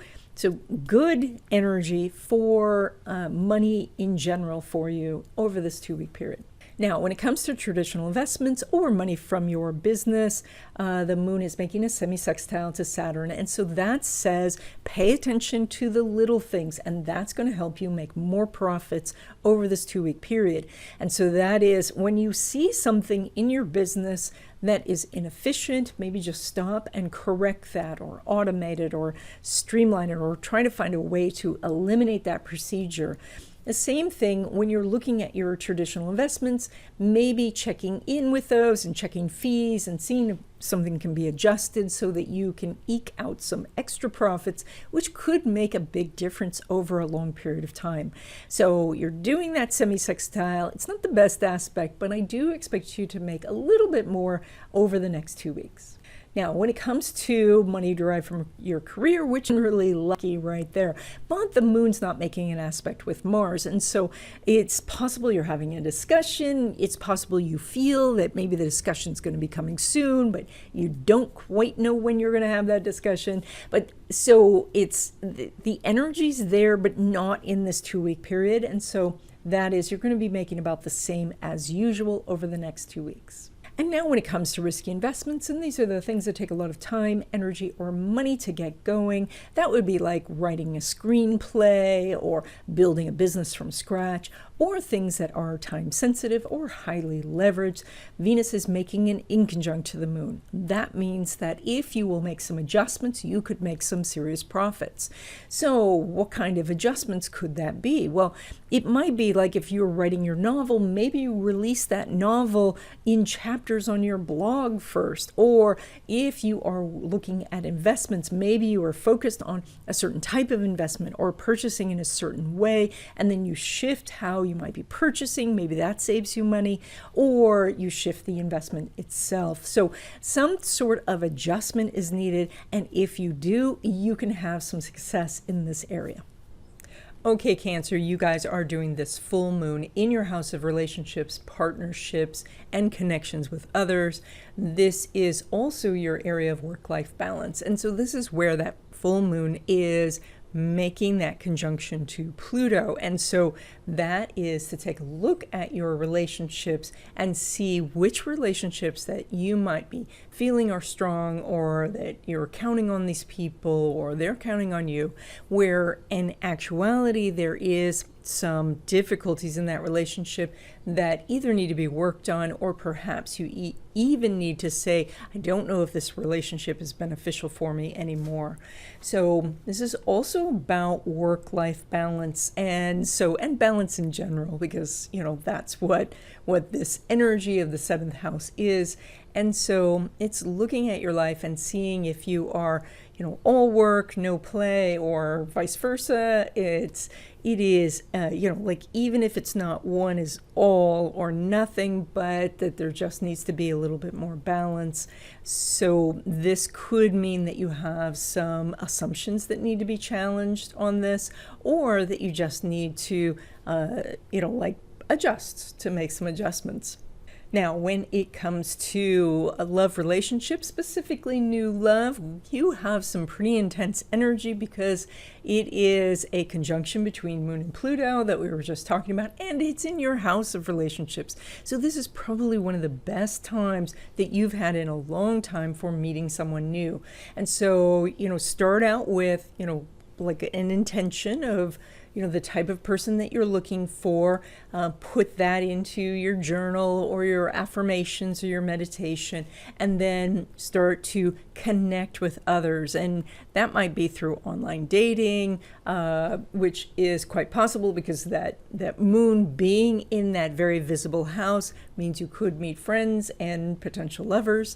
good energy for money in general for you over this 2-week period. Now, when it comes to traditional investments or money from your business, the moon is making a semi-sextile to Saturn. And so that says pay attention to the little things, and that's going to help you make more profits over this 2-week period. And so that is when you see something in your business that is inefficient, maybe just stop and correct that, or automate it, or streamline it, or try to find a way to eliminate that procedure. The same thing when you're looking at your traditional investments, maybe checking in with those and checking fees and seeing if something can be adjusted so that you can eke out some extra profits, which could make a big difference over a long period of time. So you're doing that semi-sextile. It's not the best aspect, but I do expect you to make a little bit more over the next 2 weeks. Now, when it comes to money derived from your career, which is really lucky right there, but the moon's not making an aspect with Mars. And so it's possible you're having a discussion. It's possible you feel that maybe the discussion's going to be coming soon, but you don't quite know when you're going to have that discussion. But so it's the energy's there, but not in this 2-week period. And so that is, you're going to be making about the same as usual over the next 2 weeks. And now when it comes to risky investments, and these are the things that take a lot of time, energy, or money to get going, that would be like writing a screenplay or building a business from scratch, or things that are time sensitive or highly leveraged. Venus is making an inconjunct to the moon. That means that if you will make some adjustments, you could make some serious profits. So what kind of adjustments could that be? Well, it might be like if you're writing your novel, maybe you release that novel in chapters on your blog first. Or if you are looking at investments, maybe you are focused on a certain type of investment or purchasing in a certain way, and then you shift how you might be purchasing. Maybe that saves you money, or you shift the investment itself. So some sort of adjustment is needed, and if you do, you can have some success in this area. Okay, Cancer, you guys are doing this full moon in your house of relationships, partnerships, and connections with others. This is also your area of work-life balance. And so this is where that full moon is making that conjunction to Pluto. And so that is to take a look at your relationships and see which relationships that you might be feeling are strong, or that you're counting on these people or they're counting on you, where in actuality there is some difficulties in that relationship that either need to be worked on, or perhaps you even need to say, I don't know if this relationship is beneficial for me anymore. So this is also about work-life balance, and balance in general, because that's what this energy of the 7th house is. And so it's looking at your life and seeing if you are all work, no play, or vice versa. It is, like, even if it's not one is all or nothing, but that there just needs to be a little bit more balance. So this could mean that you have some assumptions that need to be challenged on this, or that you just need to, adjust, to make some adjustments. Now, when it comes to a love relationship, specifically new love, you have some pretty intense energy because it is a conjunction between Moon and Pluto that we were just talking about, and it's in your house of relationships. So this is probably one of the best times that you've had in a long time for meeting someone new. And so, start out with, like an intention of, the type of person that you're looking for. Put that into your journal or your affirmations or your meditation, and then start to connect with others. And that might be through online dating, which is quite possible because that moon being in that very visible house means you could meet friends and potential lovers.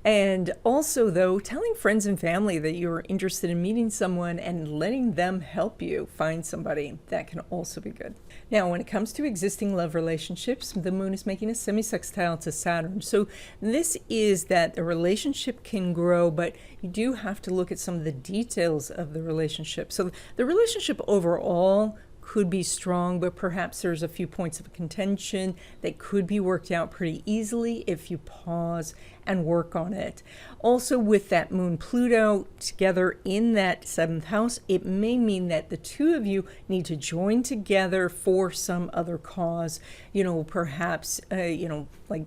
And also, though, telling friends and family that you're interested in meeting someone and letting them help you find somebody, that can also be good. Now, when it comes to existing love relationships, the moon is making a semi-sextile to Saturn. So this is that the relationship can grow, but you do have to look at some of the details of the relationship. So the relationship overall could be strong, but perhaps there's a few points of contention that could be worked out pretty easily if you pause and work on it. Also, with that Moon Pluto together in that 7th house, it may mean that the two of you need to join together for some other cause. Perhaps, like,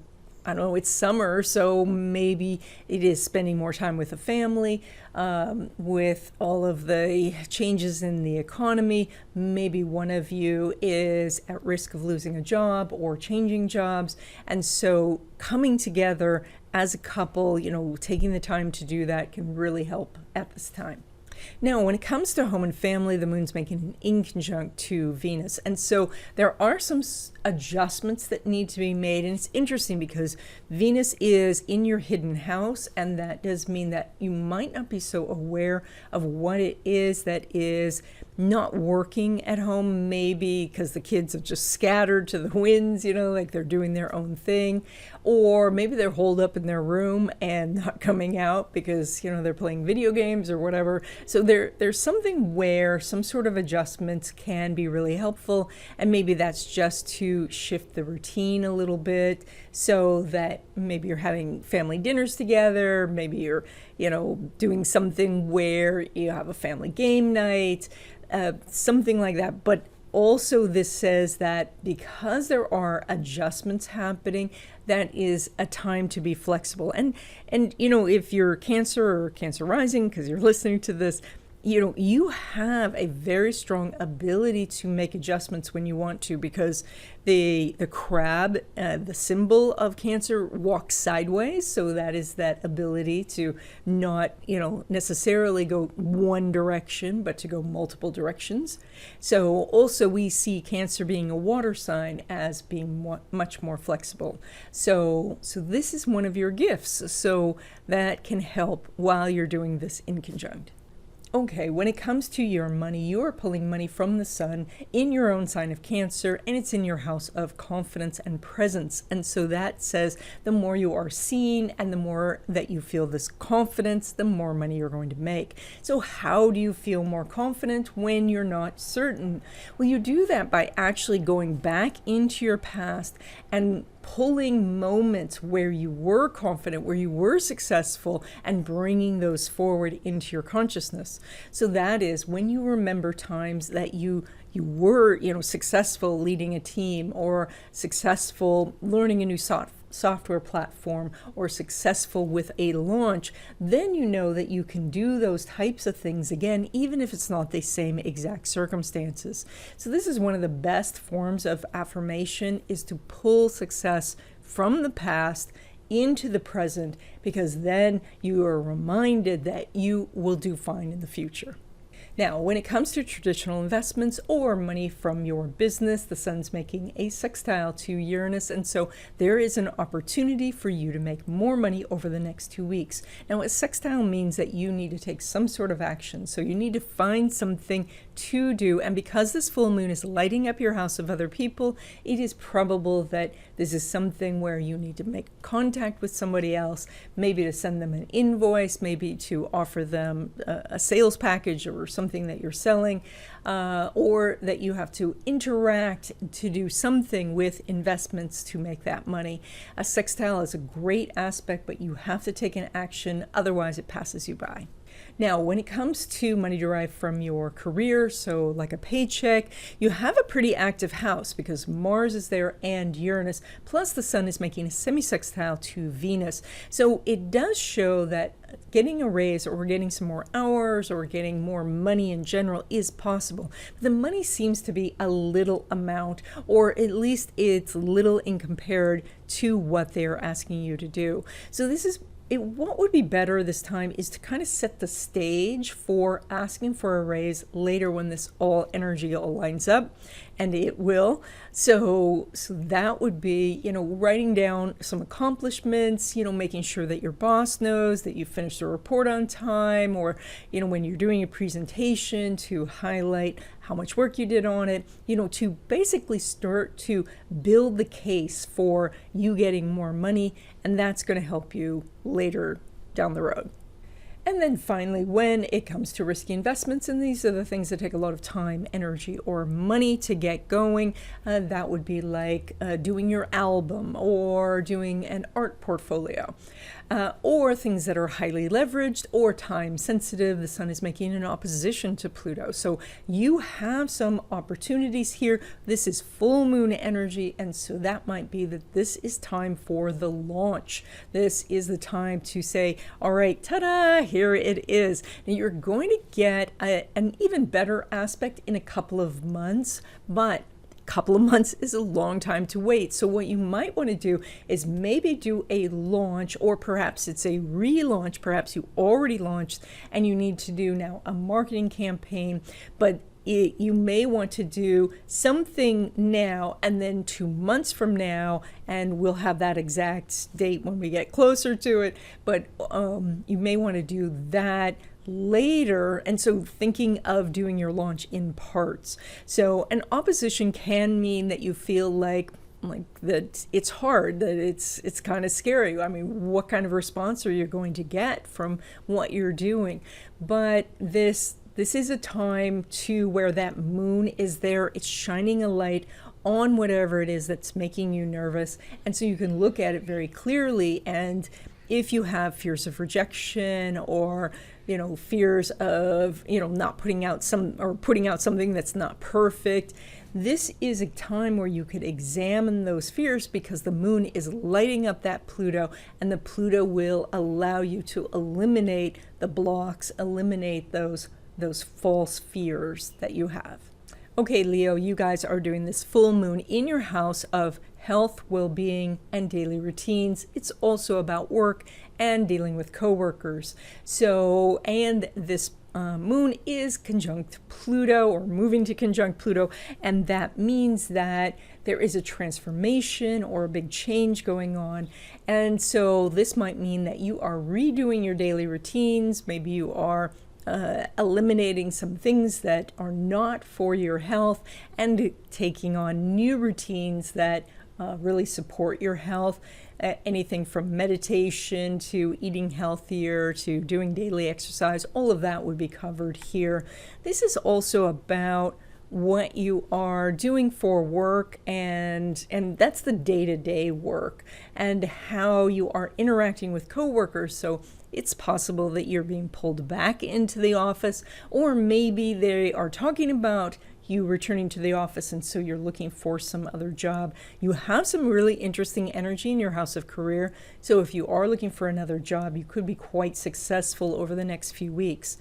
I don't know, it's summer, so maybe it is spending more time with the family. With all of the changes in the economy, maybe one of you is at risk of losing a job or changing jobs. And so coming together as a couple, taking the time to do that can really help at this time. Now, when it comes to home and family, the moon's making an inconjunct to Venus. And so there are some adjustments that need to be made. And it's interesting because Venus is in your hidden house, and that does mean that you might not be so aware of what it is that is not working at home, maybe because the kids have just scattered to the winds, like they're doing their own thing. Or maybe they're holed up in their room and not coming out because, they're playing video games or whatever. So there's something where some sort of adjustments can be really helpful. And maybe that's just to shift the routine a little bit so that maybe you're having family dinners together. Maybe you're, doing something where you have a family game night. Something like that. But also this says that because there are adjustments happening, that is a time to be flexible. And if you're Cancer or Cancer rising, because you're listening to this, you have a very strong ability to make adjustments when you want to, because the crab, the symbol of Cancer, walks sideways. So that is that ability to not, necessarily go one direction, but to go multiple directions. So also we see Cancer being a water sign as being much more flexible. So this is one of your gifts. So that can help while you're doing this in conjunct. Okay, when it comes to your money, you are pulling money from the sun in your own sign of Cancer, and it's in your house of confidence and presence. And so that says the more you are seen and the more that you feel this confidence, the more money you're going to make. So how do you feel more confident when you're not certain? Well, you do that by actually going back into your past and pulling moments where you were confident, where you were successful, and bringing those forward into your consciousness. So that is when you remember times that you were, successful leading a team, or successful learning a new software platform, or successful with a launch, then you know that you can do those types of things again, even if it's not the same exact circumstances. So this is one of the best forms of affirmation, is to pull success from the past into the present, because then you are reminded that you will do fine in the future. Now, when it comes to traditional investments or money from your business, the sun's making a sextile to Uranus, and so there is an opportunity for you to make more money over the next 2 weeks. Now, a sextile means that you need to take some sort of action, so you need to find something to do, and because this full moon is lighting up your house of other people, it is probable that this is something where you need to make contact with somebody else, maybe to send them an invoice, maybe to offer them a sales package or something that you're selling, or that you have to interact to do something with investments to make that money. A sextile is a great aspect, but you have to take an action, otherwise it passes you by. Now, when it comes to money derived from your career, so like a paycheck, you have a pretty active house because Mars is there and Uranus, plus the sun is making a semi-sextile to Venus. So it does show that getting a raise, or getting some more hours, or getting more money in general is possible. The money seems to be a little amount, or at least it's little in compared to what they're asking you to do. So this is what would be better this time is to kind of set the stage for asking for a raise later when this all energy all lines up, and it will. So that would be, writing down some accomplishments, making sure that your boss knows that you finished the report on time, or, when you're doing a presentation, to highlight how much work you did on it, to basically start to build the case for you getting more money, and that's going to help you later down the road. And then finally, when it comes to risky investments, and these are the things that take a lot of time, energy, or money to get going, that would be like doing your album, or doing an art portfolio, or things that are highly leveraged or time sensitive. The sun is making an opposition to Pluto. So you have some opportunities here. This is full moon energy, and so that might be that this is time for the launch. This is the time to say, all right, ta-da, here it is. And you're going to get an even better aspect in a couple of months, but couple of months is a long time to wait. So what you might want to do is maybe do a launch, or perhaps it's a relaunch. Perhaps you already launched and you need to do now a marketing campaign, but you may want to do something now and then 2 months from now, and we'll have that exact date when we get closer to it. But you may want to do that later, and so thinking of doing your launch in parts. So an opposition can mean that you feel like that it's hard, that it's kind of scary. I mean, what kind of response are you going to get from what you're doing? But this is a time to where that moon is there. It's shining a light on whatever it is that's making you nervous, and so you can look at it very clearly. And if you have fears of rejection, or fears of not putting out something that's not perfect, this is a time where you could examine those fears, because the moon is lighting up that Pluto, and the Pluto will allow you to eliminate the blocks, eliminate those false fears that you have. Okay, Leo, you guys are doing this full moon in your house of health, well-being, and daily routines. It's also about work and dealing with coworkers. So, and this moon is conjunct Pluto, or moving to conjunct Pluto, and that means that there is a transformation or a big change going on. And so this might mean that you are redoing your daily routines. Maybe you are eliminating some things that are not for your health, and taking on new routines that really support your health. Anything from meditation to eating healthier to doing daily exercise, all of that would be covered here. This is also about what you are doing for work, and that's the day-to-day work, and how you are interacting with coworkers. So it's possible that you're being pulled back into the office, or maybe they are talking about you returning to the office, and so you're looking for some other job. You have some really interesting energy in your house of career, so if you are looking for another job, you could be quite successful over the next few weeks.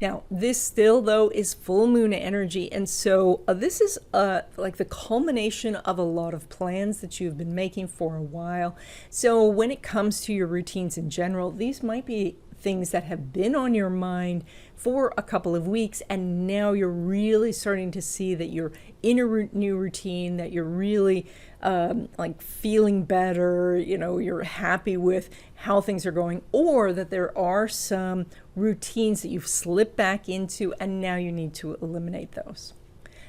Now, this still, though, is full moon energy, and so this is like the culmination of a lot of plans that you've been making for a while. So when it comes to your routines in general, these might be things that have been on your mind for a couple of weeks, and now you're really starting to see that you're in a new routine, that you're really like feeling better, you're happy with how things are going, or that there are some routines that you've slipped back into and now you need to eliminate those.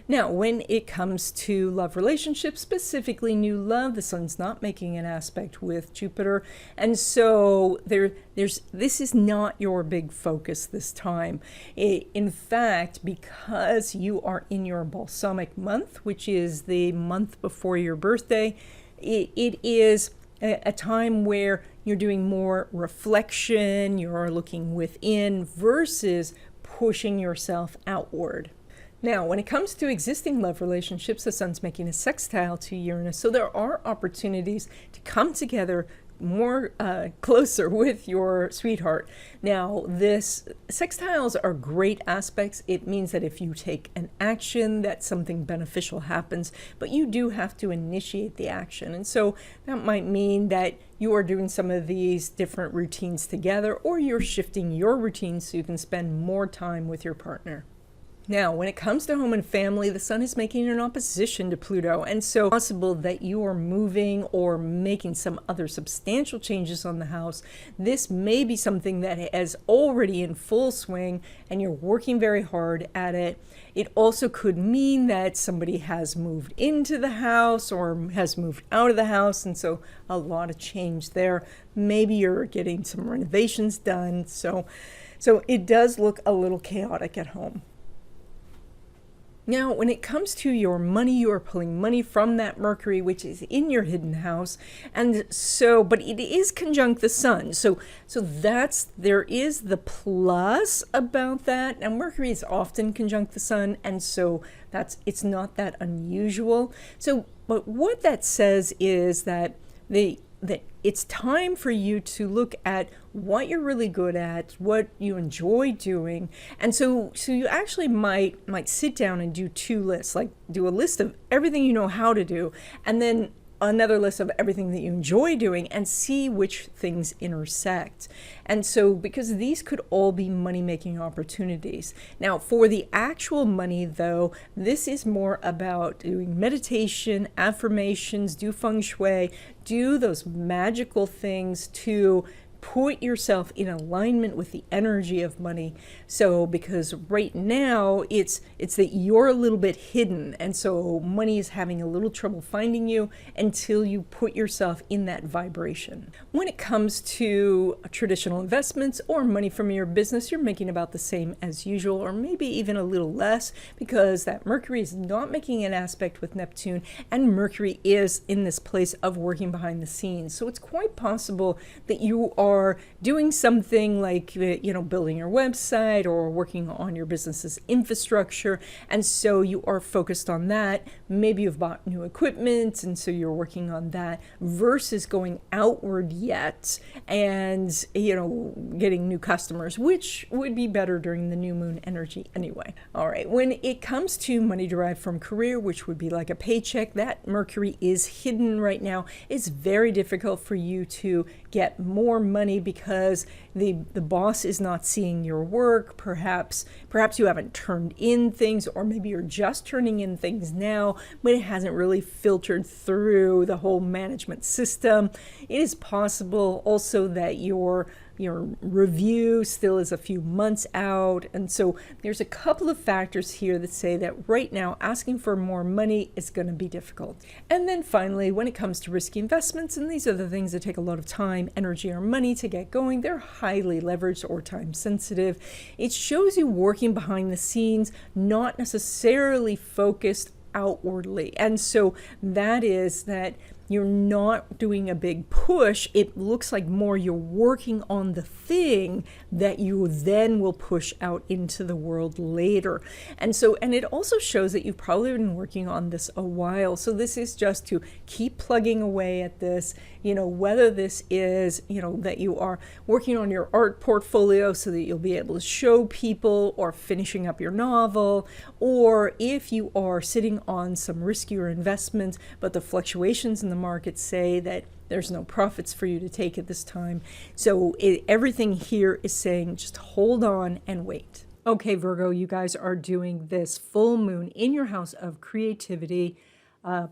Now, when it comes to love relationships, specifically new love, the sun's not making an aspect with Jupiter. And so this is not your big focus this time. In fact, because you are in your balsamic month, which is the month before your birthday, it is a time where you're doing more reflection, you're looking within versus pushing yourself outward. Now, when it comes to existing love relationships, the sun's making a sextile to Uranus, so there are opportunities to come together more closer with your sweetheart. Now, this sextiles are great aspects. It means that if you take an action, that something beneficial happens, but you do have to initiate the action. And so that might mean that you are doing some of these different routines together, or you're shifting your routines so you can spend more time with your partner. Now, when it comes to home and family, the sun is making an opposition to Pluto, and so it's possible that you are moving or making some other substantial changes on the house. This may be something that is already in full swing and you're working very hard at it. It also could mean that somebody has moved into the house or has moved out of the house, and so a lot of change there. Maybe you're getting some renovations done, so it does look a little chaotic at home. Now, when it comes to your money, you are pulling money from that Mercury, which is in your hidden house. And so, but it is conjunct the sun. So there is the plus about that. Now, Mercury is often conjunct the sun, and so it's not that unusual. So, but what that says is that it's time for you to look at what you're really good at, what you enjoy doing. And so you actually might sit down and do two lists, like do a list of everything you know how to do, and then another list of everything that you enjoy doing, and see which things intersect. And so, because these could all be money-making opportunities. Now, for the actual money, though, this is more about doing meditation, affirmations, do feng shui, do those magical things to put yourself in alignment with the energy of money. So because right now it's that you're a little bit hidden, and so money is having a little trouble finding you until you put yourself in that vibration. When it comes to traditional investments or money from your business, you're making about the same as usual, or maybe even a little less, because that Mercury is not making an aspect with Neptune, and Mercury is in this place of working behind the scenes. So it's quite possible that you are doing something like, building your website or working on your business's infrastructure. And so you are focused on that. Maybe you've bought new equipment, and so you're working on that versus going outward yet and, getting new customers, which would be better during the new moon energy anyway. All right. When it comes to money derived from career, which would be like a paycheck, that Mercury is hidden right now. It's very difficult for you to get more money because the boss is not seeing your work. Perhaps you haven't turned in things, or maybe you're just turning in things now, but it hasn't really filtered through the whole management system. It is possible also that your review still is a few months out. And so there's a couple of factors here that say that right now asking for more money is going to be difficult. And then finally, when it comes to risky investments, and these are the things that take a lot of time, energy, or money to get going, they're highly leveraged or time sensitive. It shows you working behind the scenes, not necessarily focused outwardly. And so that is that you're not doing a big push. It looks like more you're working on the thing that you then will push out into the world later. And it also shows that you've probably been working on this a while. So this is just to keep plugging away at this, whether this is, that you are working on your art portfolio so that you'll be able to show people, or finishing up your novel, or if you are sitting on some riskier investments, but the fluctuations in the market say that there's no profits for you to take at this time. So everything here is saying just hold on and wait. Okay, Virgo, you guys are doing this full moon in your house of creativity,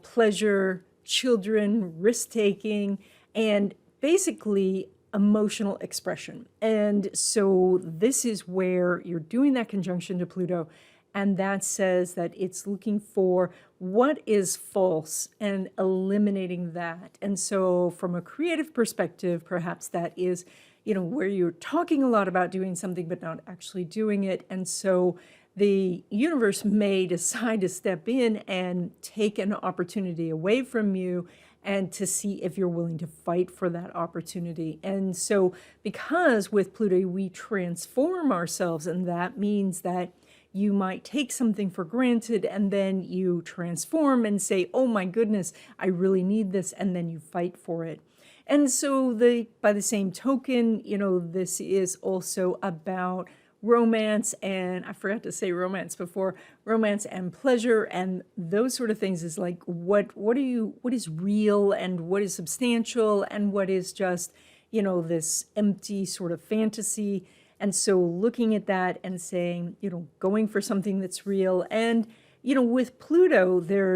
pleasure, children, risk-taking, and basically emotional expression. And so this is where you're doing that conjunction to Pluto, and that says that it's looking for what is false and eliminating that. And so from a creative perspective, perhaps that is, where you're talking a lot about doing something but not actually doing it. And so the universe may decide to step in and take an opportunity away from you, and to see if you're willing to fight for that opportunity. And so because with Pluto, we transform ourselves, and that means that you might take something for granted and then you transform and say, oh my goodness, I really need this, and then you fight for it. And so by the same token, this is also about romance, and I forgot to say romance before, romance and pleasure and those sort of things is like what is real and what is substantial and what is just, this empty sort of fantasy. And so looking at that and saying, going for something that's real. And, with Pluto, there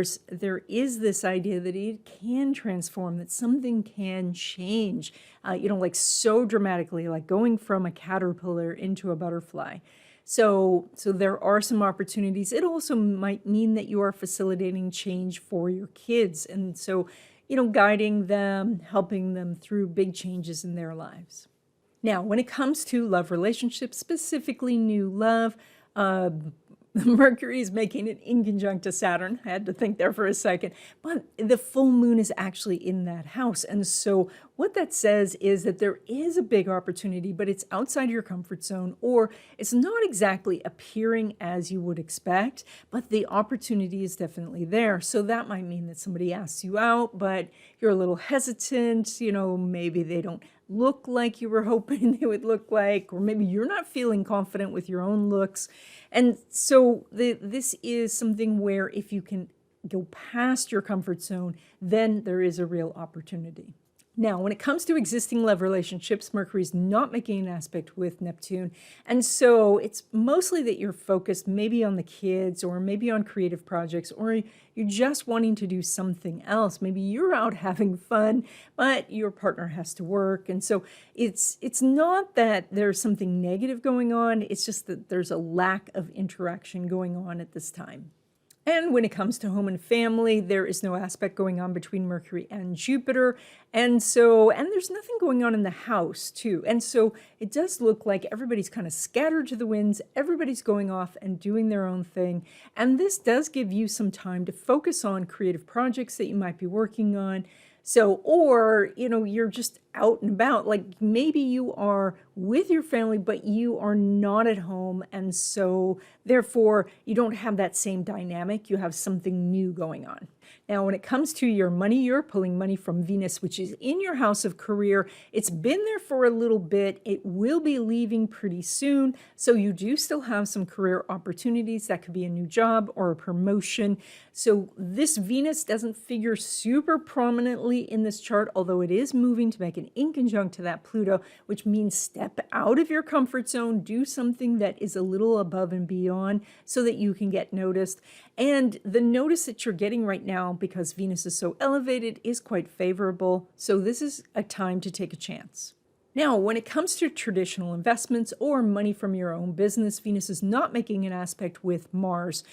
is this idea that it can transform, that something can change, like so dramatically, like going from a caterpillar into a butterfly. So there are some opportunities. It also might mean that you are facilitating change for your kids. And so, guiding them, helping them through big changes in their lives. Now, when it comes to love relationships, specifically new love, Mercury is making it in conjunct to Saturn. I had to think there for a second. But the full moon is actually in that house. And so what that says is that there is a big opportunity, but it's outside your comfort zone, or it's not exactly appearing as you would expect, but the opportunity is definitely there. So that might mean that somebody asks you out, but you're a little hesitant. Maybe they don't look like you were hoping they would look like, or maybe you're not feeling confident with your own looks. And so this is something where if you can go past your comfort zone, then there is a real opportunity. Now, when it comes to existing love relationships, Mercury's not making an aspect with Neptune. And so it's mostly that you're focused maybe on the kids or maybe on creative projects, or you're just wanting to do something else. Maybe you're out having fun, but your partner has to work. And so it's not that there's something negative going on. It's just that there's a lack of interaction going on at this time. And when it comes to home and family, there is no aspect going on between Mercury and Jupiter. And there's nothing going on in the house too. And so it does look like everybody's kind of scattered to the winds. Everybody's going off and doing their own thing. And this does give you some time to focus on creative projects that you might be working on. So, or, you're just out and about, like maybe you are with your family, but you are not at home. And so therefore you don't have that same dynamic. You have something new going on. Now, when it comes to your money, you're pulling money from Venus, which is in your house of career. It's been there for a little bit. It will be leaving pretty soon. So you do still have some career opportunities. That could be a new job or a promotion. So this Venus doesn't figure super prominently in this chart, although it is moving to make an inconjunct to that Pluto, which means step out of your comfort zone, do something that is a little above and beyond so that you can get noticed. And the notice that you're getting right now, because Venus is so elevated, is quite favorable. So this is a time to take a chance. Now, when it comes to traditional investments or money from your own business, Venus is not making an aspect with Mars.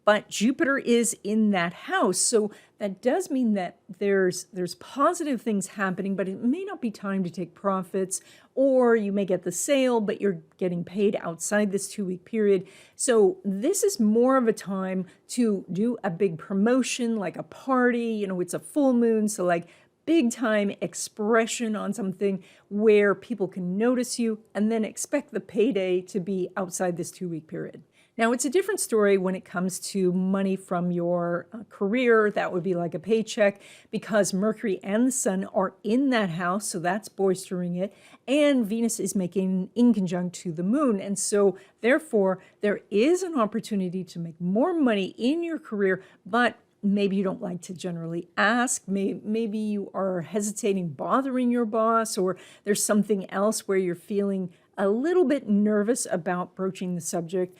But Jupiter is in that house. So that does mean that there's positive things happening, but it may not be time to take profits, or you may get the sale, but you're getting paid outside this 2-week period. So this is more of a time to do a big promotion, like a party. It's a full moon, so like big time expression on something where people can notice you, and then expect the payday to be outside this 2-week period. Now, it's a different story when it comes to money from your career. That would be like a paycheck, because Mercury and the Sun are in that house, so that's boistering it, and Venus is making an inconjunct to the moon. And so, therefore, there is an opportunity to make more money in your career, but maybe you don't like to generally ask. Maybe you are hesitating, bothering your boss, or there's something else where you're feeling a little bit nervous about broaching the subject.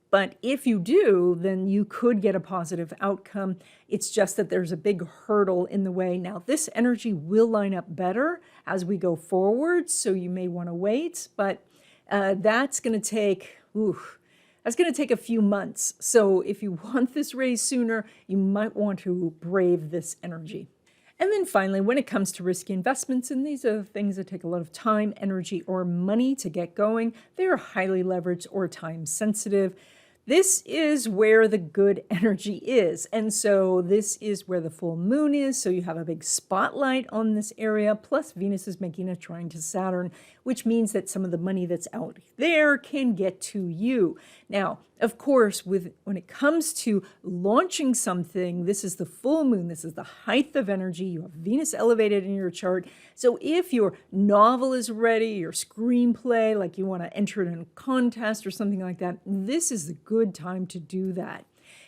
But if you do, then you could get a positive outcome. It's just that there's a big hurdle in the way. Now, this energy will line up better as we go forward, so you may want to wait, but that's going to take a few months. So if you want this raise sooner, you might want to brave this energy. And then finally, when it comes to risky investments, and these are things that take a lot of time, energy, or money to get going, they are highly leveraged or time sensitive. This is where the good energy is. And so this is where the full moon is. So you have a big spotlight on this area. Plus Venus is making a trine to Saturn, which means that some of the money that's out there can get to you. Now, of course, when it comes to launching something, this is the full moon. This is the height of energy. You have Venus elevated in your chart. So if your novel is ready, your screenplay, like you want to enter it in a contest or something like that, this is the good time to do that.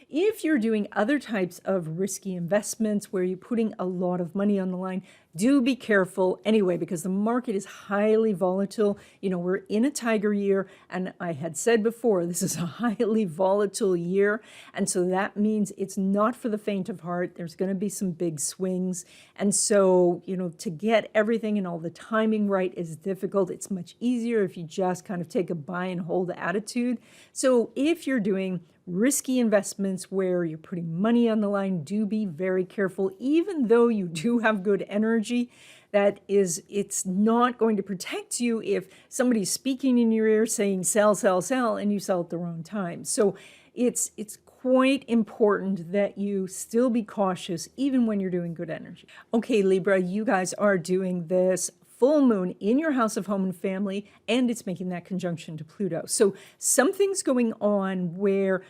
If you're doing other types of risky investments where you're putting a lot of money on the line, do be careful anyway, because the market is highly volatile. We're in a tiger year, and I had said before, this is a highly volatile year. And so that means it's not for the faint of heart. There's going to be some big swings. And so, to get everything and all the timing right is difficult. It's much easier if you just kind of take a buy and hold attitude. So if you're doing risky investments where you're putting money on the line, do be very careful. Even though you do have good energy, it's not going to protect you if somebody's speaking in your ear saying sell, sell, sell, and you sell at the wrong time. So it's quite important that you still be cautious even when you're doing good energy. Okay, Libra, you guys are doing this full moon in your house of home and family, and it's making that conjunction to Pluto. So something's going on where,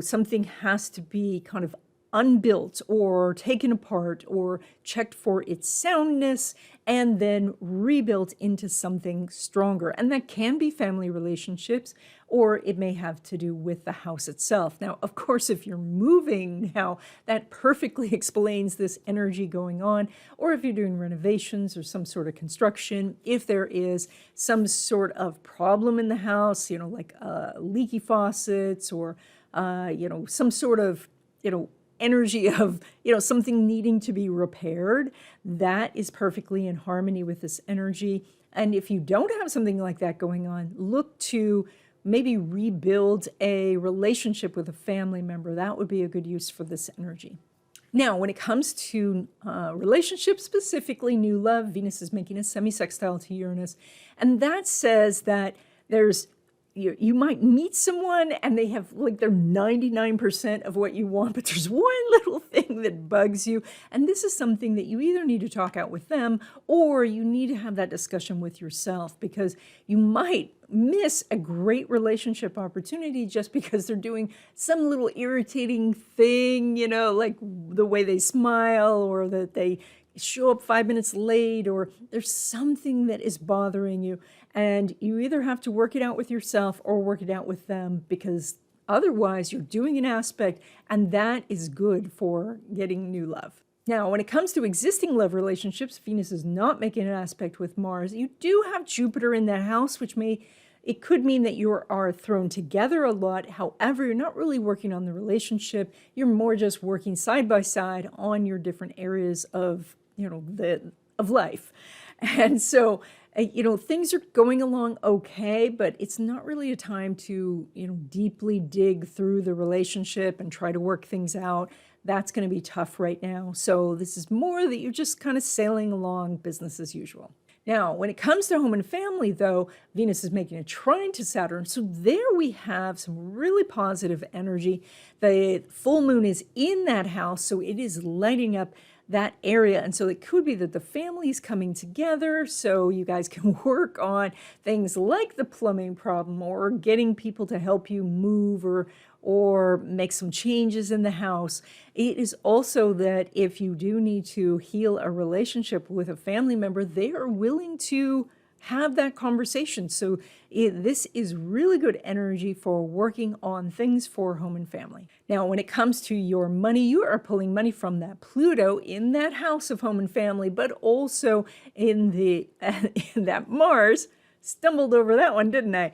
something has to be kind of unbuilt or taken apart or checked for its soundness. and then rebuilt into something stronger. And that can be family relationships, or it may have to do with the house itself. Now, of course, if you're moving now, that perfectly explains this energy going on. Or if you're doing renovations or some sort of construction, if there is some sort of problem in the house, like leaky faucets or, some sort of, energy of, something needing to be repaired, that is perfectly in harmony with this energy. And if you don't have something like that going on, look to maybe rebuild a relationship with a family member. That would be a good use for this energy. Now, when it comes to relationships, specifically new love, Venus is making a semi-sextile to Uranus. And that says that you might meet someone and they have they're 99% of what you want, but there's one little thing that bugs you. And this is something that you either need to talk out with them or you need to have that discussion with yourself, because you might miss a great relationship opportunity just because they're doing some little irritating thing, like the way they smile or that they show up 5 minutes late, or there's something that is bothering you. And you either have to work it out with yourself or work it out with them, because otherwise you're doing an aspect, and that is good for getting new love. Now, when it comes to existing love relationships, Venus is not making an aspect with Mars. You do have Jupiter in that house, which it could mean that you are thrown together a lot. However, you're not really working on the relationship. You're more just working side by side on your different areas of, of life. And so, things are going along okay, but it's not really a time to, deeply dig through the relationship and try to work things out. That's going to be tough right now. So this is more that you're just kind of sailing along business as usual. Now, when it comes to home and family, though, Venus is making a trine to Saturn. So there we have some really positive energy. The full moon is in that house, so it is lighting up that area. And so it could be that the family is coming together so you guys can work on things like the plumbing problem or getting people to help you move or make some changes in the house. It is also that if you do need to heal a relationship with a family member, they are willing to have that conversation. So this is really good energy for working on things for home and family. Now, when it comes to your money, you are pulling money from that Pluto in that house of home and family, but also in that Mars. Stumbled over that one, didn't I?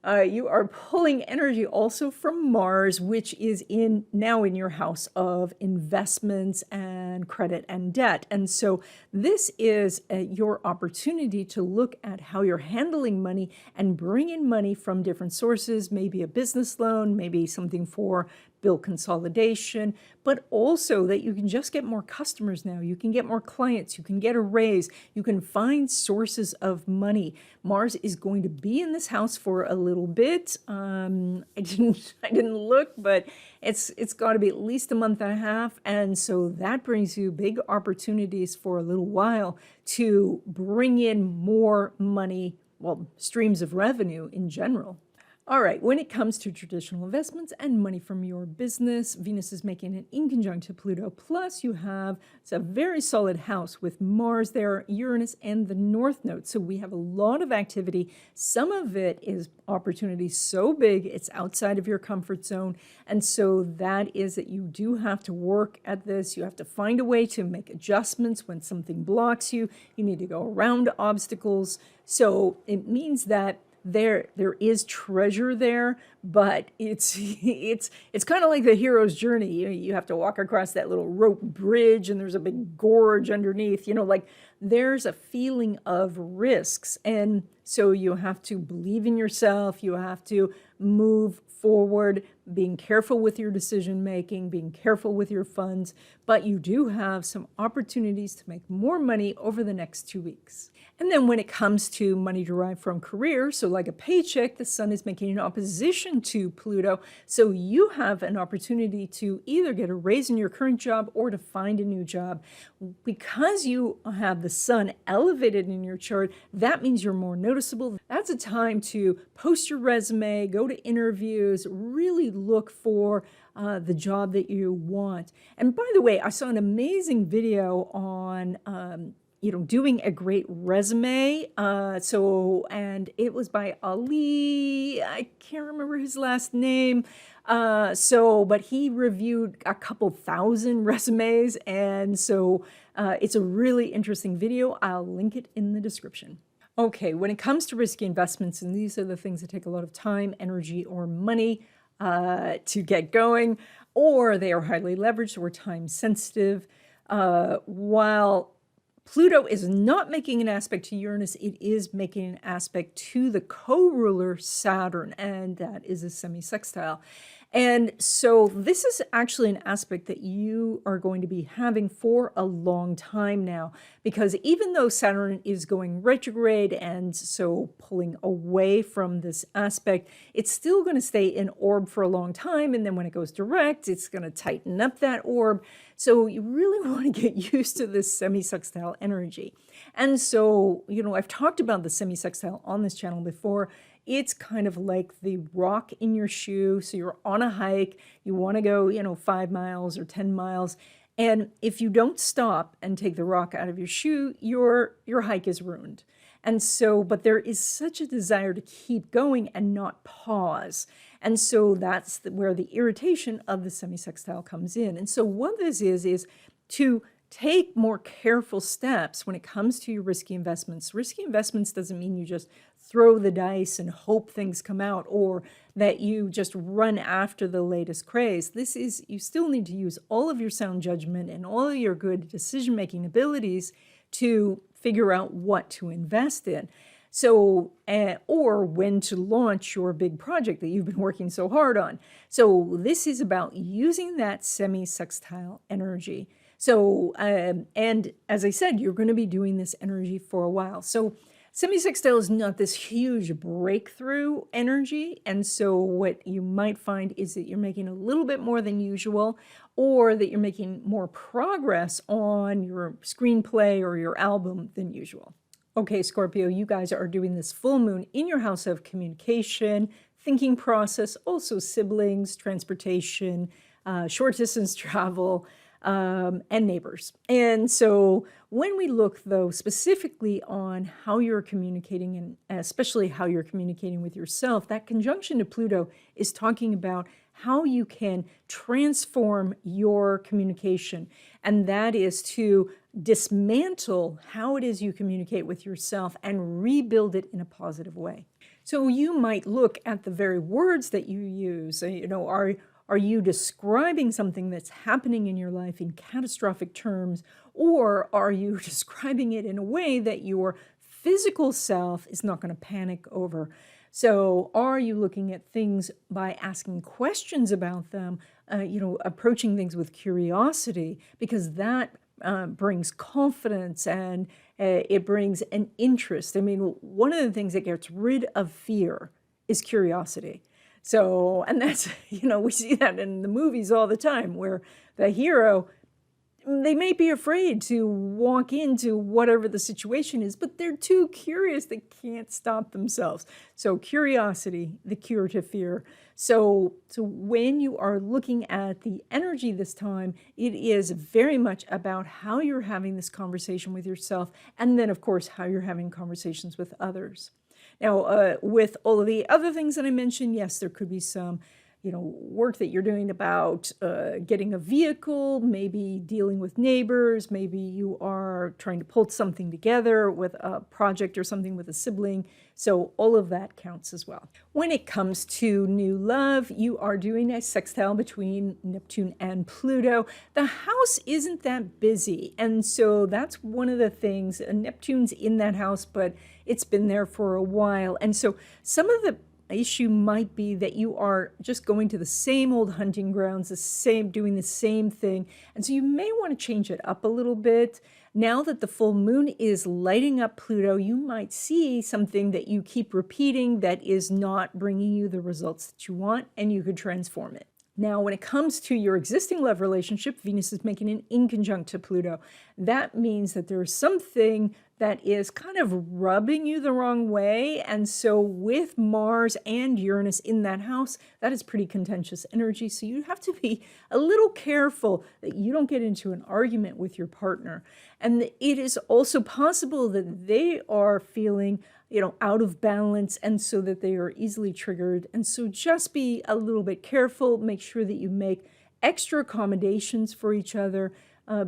You are pulling energy also from Mars, which is now in your house of investments and credit and debt. And so this is your opportunity to look at how you're handling money and bring in money from different sources, maybe a business loan, maybe something for bill consolidation, but also that you can just get more customers now. You can get more clients. You can get a raise. You can find sources of money. Mars is going to be in this house for a little bit. I didn't look, but it's got to be at least a month and a half. And so that brings you big opportunities for a little while to bring in more money, well, streams of revenue in general. All right, when it comes to traditional investments and money from your business, Venus is making an inconjunct to Pluto. Plus, it's a very solid house with Mars there, Uranus, and the North Node. So we have a lot of activity. Some of it is opportunity so big, it's outside of your comfort zone. And so that is that you do have to work at this. You have to find a way to make adjustments when something blocks you. You need to go around obstacles. So it means that there is treasure there, but it's kind of like the hero's journey. You have to walk across that little rope bridge and there's a big gorge underneath, like there's a feeling of risks. And so you have to believe in yourself. You have to move forward, being careful with your decision making, being careful with your funds, but you do have some opportunities to make more money over the next 2 weeks. And then when it comes to money derived from career, so like a paycheck, the sun is making an opposition to Pluto. So you have an opportunity to either get a raise in your current job or to find a new job. Because you have the sun elevated in your chart, that means you're more noticeable. That's a time to post your resume, go to interviews, really look for the job that you want. And by the way, I saw an amazing video on doing a great resume. And it was by Ali. I can't remember his last name. But he reviewed a couple thousand resumes. And so it's a really interesting video. I'll link it in the description. Okay, when it comes to risky investments, and these are the things that take a lot of time, energy, or money to get going, or they are highly leveraged or time sensitive, while Pluto is not making an aspect to Uranus, it is making an aspect to the co-ruler Saturn, and that is a semi-sextile. And so this is actually an aspect that you are going to be having for a long time now, because even though Saturn is going retrograde and so pulling away from this aspect, it's still going to stay in orb for a long time. And then when it goes direct, it's going to tighten up that orb. So you really want to get used to this semi-sextile energy. And so, I've talked about the semi-sextile on this channel before. It's kind of like the rock in your shoe. So you're on a hike, you want to go, 5 miles or 10 miles. And if you don't stop and take the rock out of your shoe, your hike is ruined. And so, but there is such a desire to keep going and not pause. And so that's where the irritation of the semi-sextile comes in. And so what this is to take more careful steps when it comes to your risky investments. Risky investments doesn't mean you just throw the dice and hope things come out, or that you just run after the latest craze. This is, you still need to use all of your sound judgment and all of your good decision-making abilities to figure out what to invest in. So, or when to launch your big project that you've been working so hard on. So this is about using that semi-sextile energy. So, and as I said, you're going to be doing this energy for a while. So semi-sextile is not this huge breakthrough energy. And so what you might find is that you're making a little bit more than usual, or that you're making more progress on your screenplay or your album than usual. Okay, Scorpio, you guys are doing this full moon in your house of communication, thinking process, also siblings, transportation, short distance travel, and neighbors. And so when we look, though, specifically on how you're communicating, and especially how you're communicating with yourself, that conjunction to Pluto is talking about how you can transform your communication. And that is to dismantle how it is you communicate with yourself and rebuild it in a positive way. So you might look at the very words that you use. Are you describing something that's happening in your life in catastrophic terms, or are you describing it in a way that your physical self is not going to panic over? So are you looking at things by asking questions about them, approaching things with curiosity, because that brings confidence and it brings an interest. I mean, one of the things that gets rid of fear is curiosity. So, and that's, we see that in the movies all the time, where the hero, they may be afraid to walk into whatever the situation is, but they're too curious. They can't stop themselves. So curiosity, the cure to fear. So when you are looking at the energy this time, it is very much about how you're having this conversation with yourself, and then, of course, how you're having conversations with others. Now, with all of the other things that I mentioned, yes, there could be some, work that you're doing about getting a vehicle, maybe dealing with neighbors, maybe you are trying to pull something together with a project or something with a sibling. So all of that counts as well. When it comes to new love, you are doing a sextile between Neptune and Pluto. The house isn't that busy. And so that's one of the things. Neptune's in that house, but it's been there for a while. And so some of the issue might be that you are just going to the same old hunting grounds, doing the same thing. And so you may want to change it up a little bit. Now that the full moon is lighting up Pluto, you might see something that you keep repeating that is not bringing you the results that you want, and you could transform it. Now, when it comes to your existing love relationship, Venus is making an inconjunct to Pluto. That means that there is something that is kind of rubbing you the wrong way. And so with Mars and Uranus in that house, that is pretty contentious energy. So you have to be a little careful that you don't get into an argument with your partner. And it is also possible that they are feeling out of balance, and so that they are easily triggered. And so just be a little bit careful, make sure that you make extra accommodations for each other,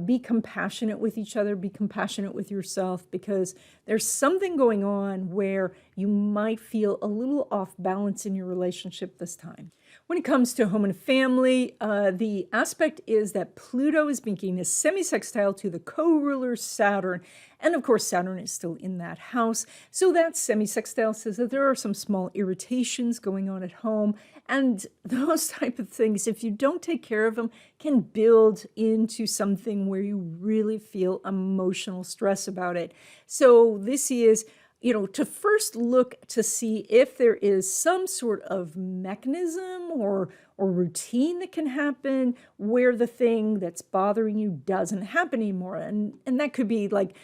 be compassionate with each other, be compassionate with yourself, because there's something going on where you might feel a little off balance in your relationship this time. When it comes to home and family, the aspect is that Pluto is making a semi-sextile to the co-ruler Saturn. And of course, Saturn is still in that house. So that semi-sextile says that there are some small irritations going on at home. And those type of things, if you don't take care of them, can build into something where you really feel emotional stress about it. So this is to first look to see if there is some sort of mechanism or routine that can happen where the thing that's bothering you doesn't happen anymore. And that could be like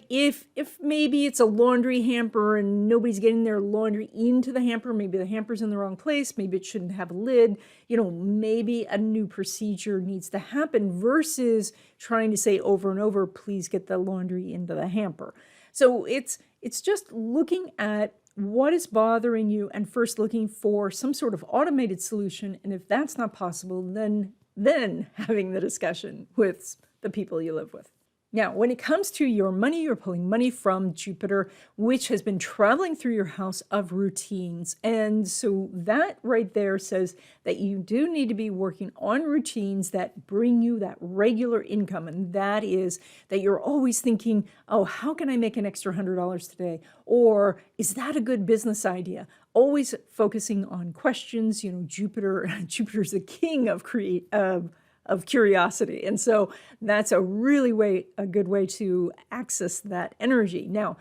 if maybe it's a laundry hamper and nobody's getting their laundry into the hamper, maybe the hamper's in the wrong place, maybe it shouldn't have a lid, maybe a new procedure needs to happen versus trying to say over and over, please get the laundry into the hamper. So it's just looking at what is bothering you and first looking for some sort of automated solution. And if that's not possible, then having the discussion with the people you live with. Now, when it comes to your money, you're pulling money from Jupiter, which has been traveling through your house of routines. And so that right there says that you do need to be working on routines that bring you that regular income. And that is that you're always thinking, oh, how can I make an extra $100 today? Or is that a good business idea? Always focusing on questions. Jupiter's the king of curiosity. And so that's a good way to access that energy. Now,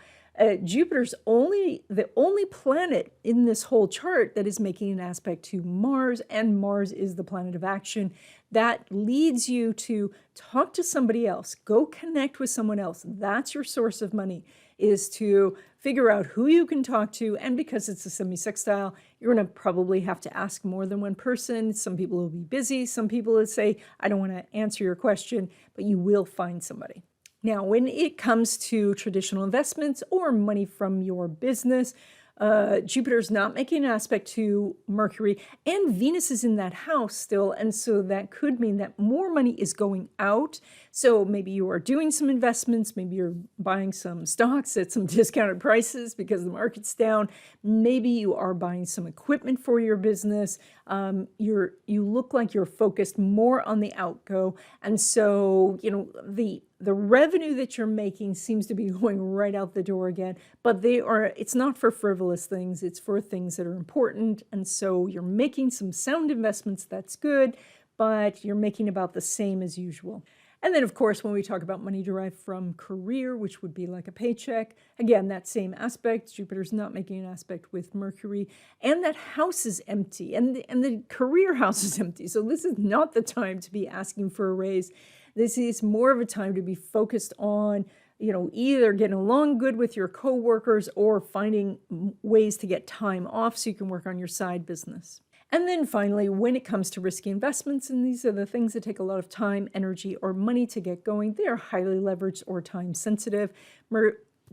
Jupiter's the only planet in this whole chart that is making an aspect to Mars, and Mars is the planet of action. That leads you to talk to somebody else, go connect with someone else. That's your source of money, is to figure out who you can talk to. And because it's a semi-sextile, you're going to probably have to ask more than one person. Some people will be busy. Some people will say, I don't want to answer your question, but you will find somebody. Now, when it comes to traditional investments or money from your business, Jupiter's not making an aspect to Mercury, and Venus is in that house still, and so that could mean that more money is going out. So maybe you are doing some investments, maybe you're buying some stocks at some discounted prices because the market's down. Maybe you are buying some equipment for your business. You look like you're focused more on the outgo, and so the revenue that you're making seems to be going right out the door again, but it's not for frivolous things, it's for things that are important. And so you're making some sound investments, that's good, but you're making about the same as usual. And then, of course, when we talk about money derived from career, which would be like a paycheck, again, that same aspect, Jupiter's not making an aspect with Mercury, and that house is empty, and the career house is empty. So this is not the time to be asking for a raise. This is more of a time to be focused on, either getting along good with your coworkers or finding ways to get time off so you can work on your side business. And then finally, when it comes to risky investments, and these are the things that take a lot of time, energy, or money to get going, they are highly leveraged or time sensitive.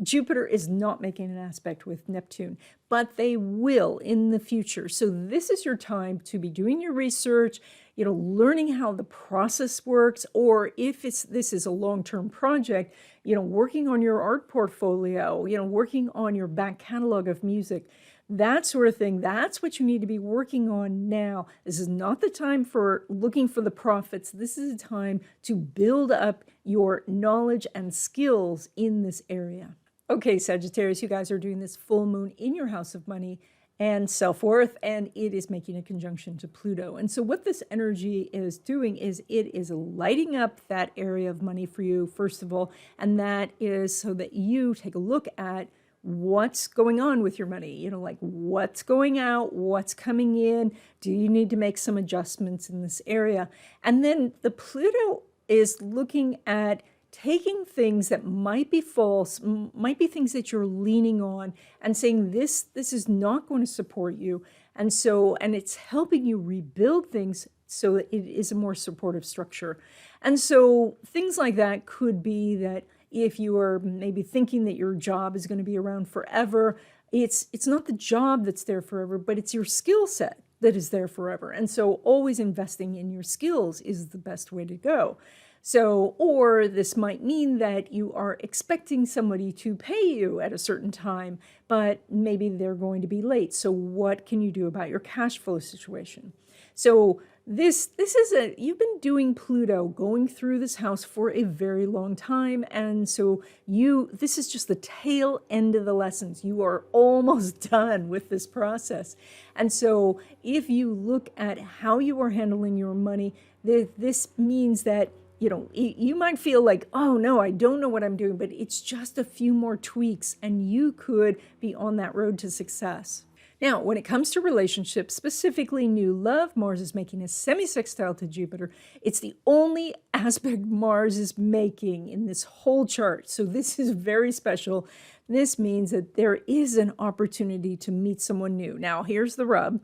Jupiter is not making an aspect with Neptune, but they will in the future. So this is your time to be doing your research, learning how the process works, or if this is a long-term project, working on your art portfolio, working on your back catalog of music, that sort of thing. That's what you need to be working on now. This is not the time for looking for the profits. This is a time to build up your knowledge and skills in this area. Okay, Sagittarius, you guys are doing this full moon in your house of money and self-worth, and it is making a conjunction to Pluto. And so what this energy is doing is it is lighting up that area of money for you, first of all, and that is so that you take a look at what's going on with your money, like what's going out, what's coming in, do you need to make some adjustments in this area? And then the Pluto is looking at taking things that might be false, might be things that you're leaning on, and saying this is not going to support you. And it's helping you rebuild things so that it is a more supportive structure. And so things like that could be that if you are maybe thinking that your job is going to be around forever, it's not the job that's there forever, but it's your skill set that is there forever. And so always investing in your skills is the best way to go. So, or this might mean that you are expecting somebody to pay you at a certain time, but maybe they're going to be late. So what can you do about your cash flow situation? So this is you've been doing Pluto, going through this house for a very long time. And so this is just the tail end of the lessons. You are almost done with this process. And so if you look at how you are handling your money, this means that you might feel like, oh no, I don't know what I'm doing, but it's just a few more tweaks and you could be on that road to success. Now, when it comes to relationships, specifically new love, Mars is making a semi-sextile to Jupiter. It's the only aspect Mars is making in this whole chart. So this is very special. This means that there is an opportunity to meet someone new. Now, here's the rub.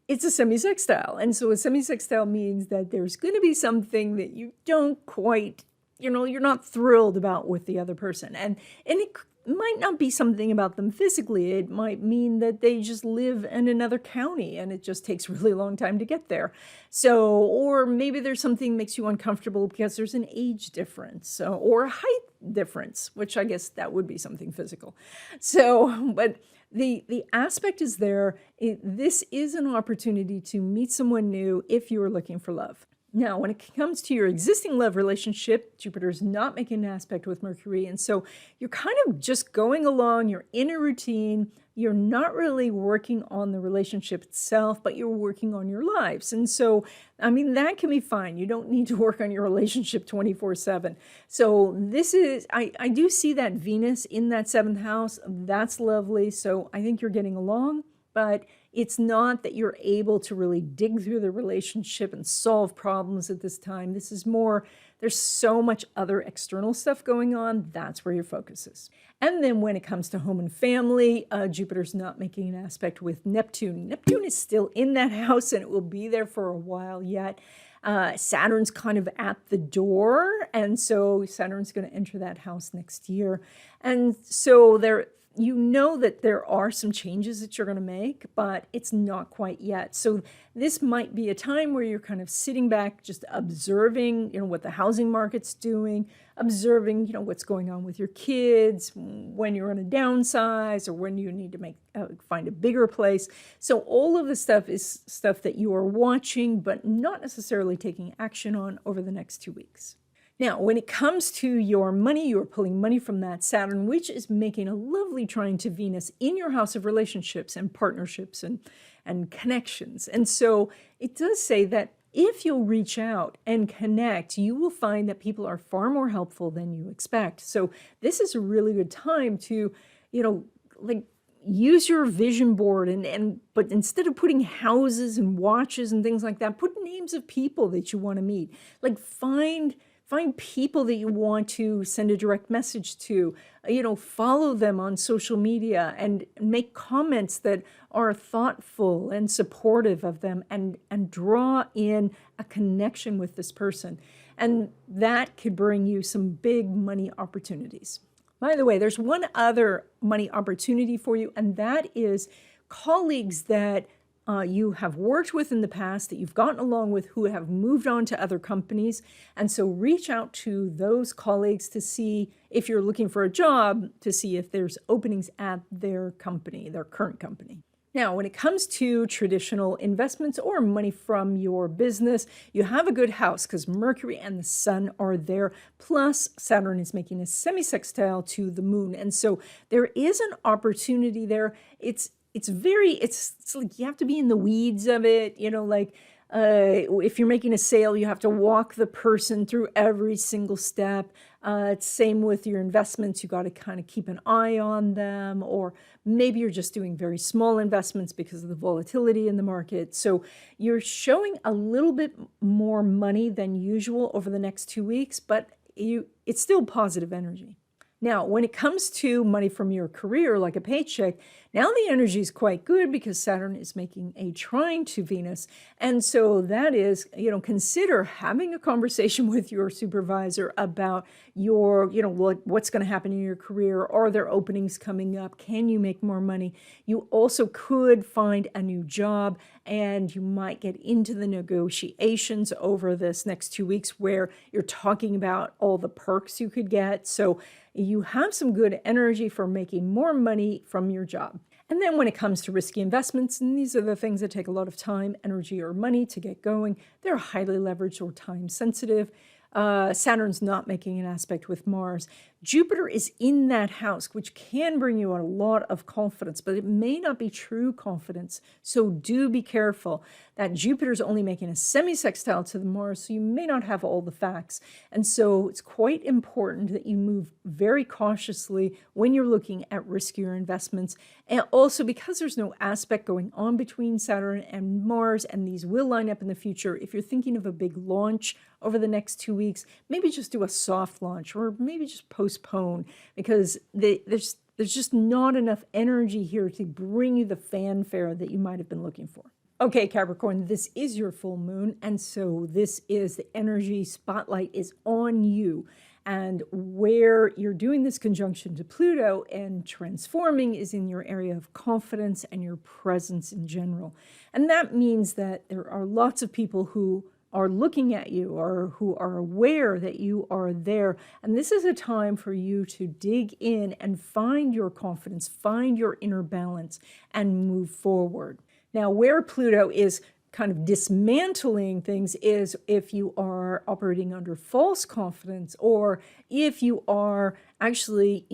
It's a semi-sextile. And so a semi-sextile means that there's going to be something that you don't quite, you're not thrilled about with the other person. And it might not be something about them physically. It might mean that they just live in another county and it just takes a really long time to get there. So, or maybe there's something that makes you uncomfortable because there's an age difference or a height difference, which I guess that would be something physical. So, but the aspect is there. This is an opportunity to meet someone new if you are looking for love. Now, when it comes to your existing love relationship, Jupiter is not making an aspect with Mercury. And so you're kind of just going along, you're in a routine, you're not really working on the relationship itself, but you're working on your lives. And so, I mean, that can be fine. You don't need to work on your relationship 24/7. So this is, I do see that Venus in that 7th house. That's lovely. So I think you're getting along, but it's not that you're able to really dig through the relationship and solve problems at this time. This is more, there's so much other external stuff going on. That's where your focus is. And then when it comes to home and family, Jupiter's not making an aspect with Neptune. Neptune is still in that house and it will be there for a while yet. Saturn's kind of at the door. And so Saturn's going to enter that house next year. And so you know that there are some changes that you're going to make, but it's not quite yet. So this might be a time where you're kind of sitting back, just observing, what the housing market's doing, observing, what's going on with your kids, when you're going to downsize or when you need to find a bigger place. So all of the stuff is stuff that you are watching, but not necessarily taking action on over the next 2 weeks. Now, when it comes to your money, you are pulling money from that Saturn, which is making a lovely trine to Venus in your house of relationships and partnerships and connections. And so it does say that if you'll reach out and connect, you will find that people are far more helpful than you expect. So this is a really good time to, use your vision board but instead of putting houses and watches and things like that, put names of people that you want to meet. Find people that you want to send a direct message to, follow them on social media and make comments that are thoughtful and supportive of them and draw in a connection with this person. And that could bring you some big money opportunities. By the way, there's one other money opportunity for you, and that is colleagues that you have worked with in the past, that you've gotten along with, who have moved on to other companies. And so reach out to those colleagues to see if you're looking for a job, to see if there's openings at their company, their current company. Now, when it comes to traditional investments or money from your business, you have a good house because Mercury and the Sun are there. Plus, Saturn is making a semi-sextile to the Moon. And so there is an opportunity there. It's like you have to be in the weeds of it, If you're making a sale, you have to walk the person through every single step. It's same with your investments. You got to kind of keep an eye on them, or maybe you're just doing very small investments because of the volatility in the market. So you're showing a little bit more money than usual over the next 2 weeks, but it's still positive energy. Now, when it comes to money from your career, like a paycheck, now the energy is quite good because Saturn is making a trine to Venus. And so that is, consider having a conversation with your supervisor about your, what's going to happen in your career. Are there openings coming up? Can you make more money? You also could find a new job, and you might get into the negotiations over this next 2 weeks where you're talking about all the perks you could get. So you have some good energy for making more money from your job. And then when it comes to risky investments, and these are the things that take a lot of time, energy, or money to get going, they're highly leveraged or time sensitive. Saturn's not making an aspect with Mars. Jupiter is in that house, which can bring you a lot of confidence, but it may not be true confidence. So do be careful that Jupiter's only making a semi-sextile to the Mars, so you may not have all the facts. And so it's quite important that you move very cautiously when you're looking at riskier investments. And also because there's no aspect going on between Saturn and Mars, and these will line up in the future, if you're thinking of a big launch over the next 2 weeks, maybe just do a soft launch, or maybe just postpone, because there's just not enough energy here to bring you the fanfare that you might have been looking for. Okay, Capricorn, this is your full moon, and so this is the energy spotlight is on you. And where you're doing this conjunction to Pluto and transforming is in your area of confidence and your presence in general. And that means that there are lots of people who are looking at you or who are aware that you are there. And this is a time for you to dig in and find your confidence, find your inner balance, and move forward. Now, where Pluto is kind of dismantling things is if you are operating under false confidence, or if you are actually,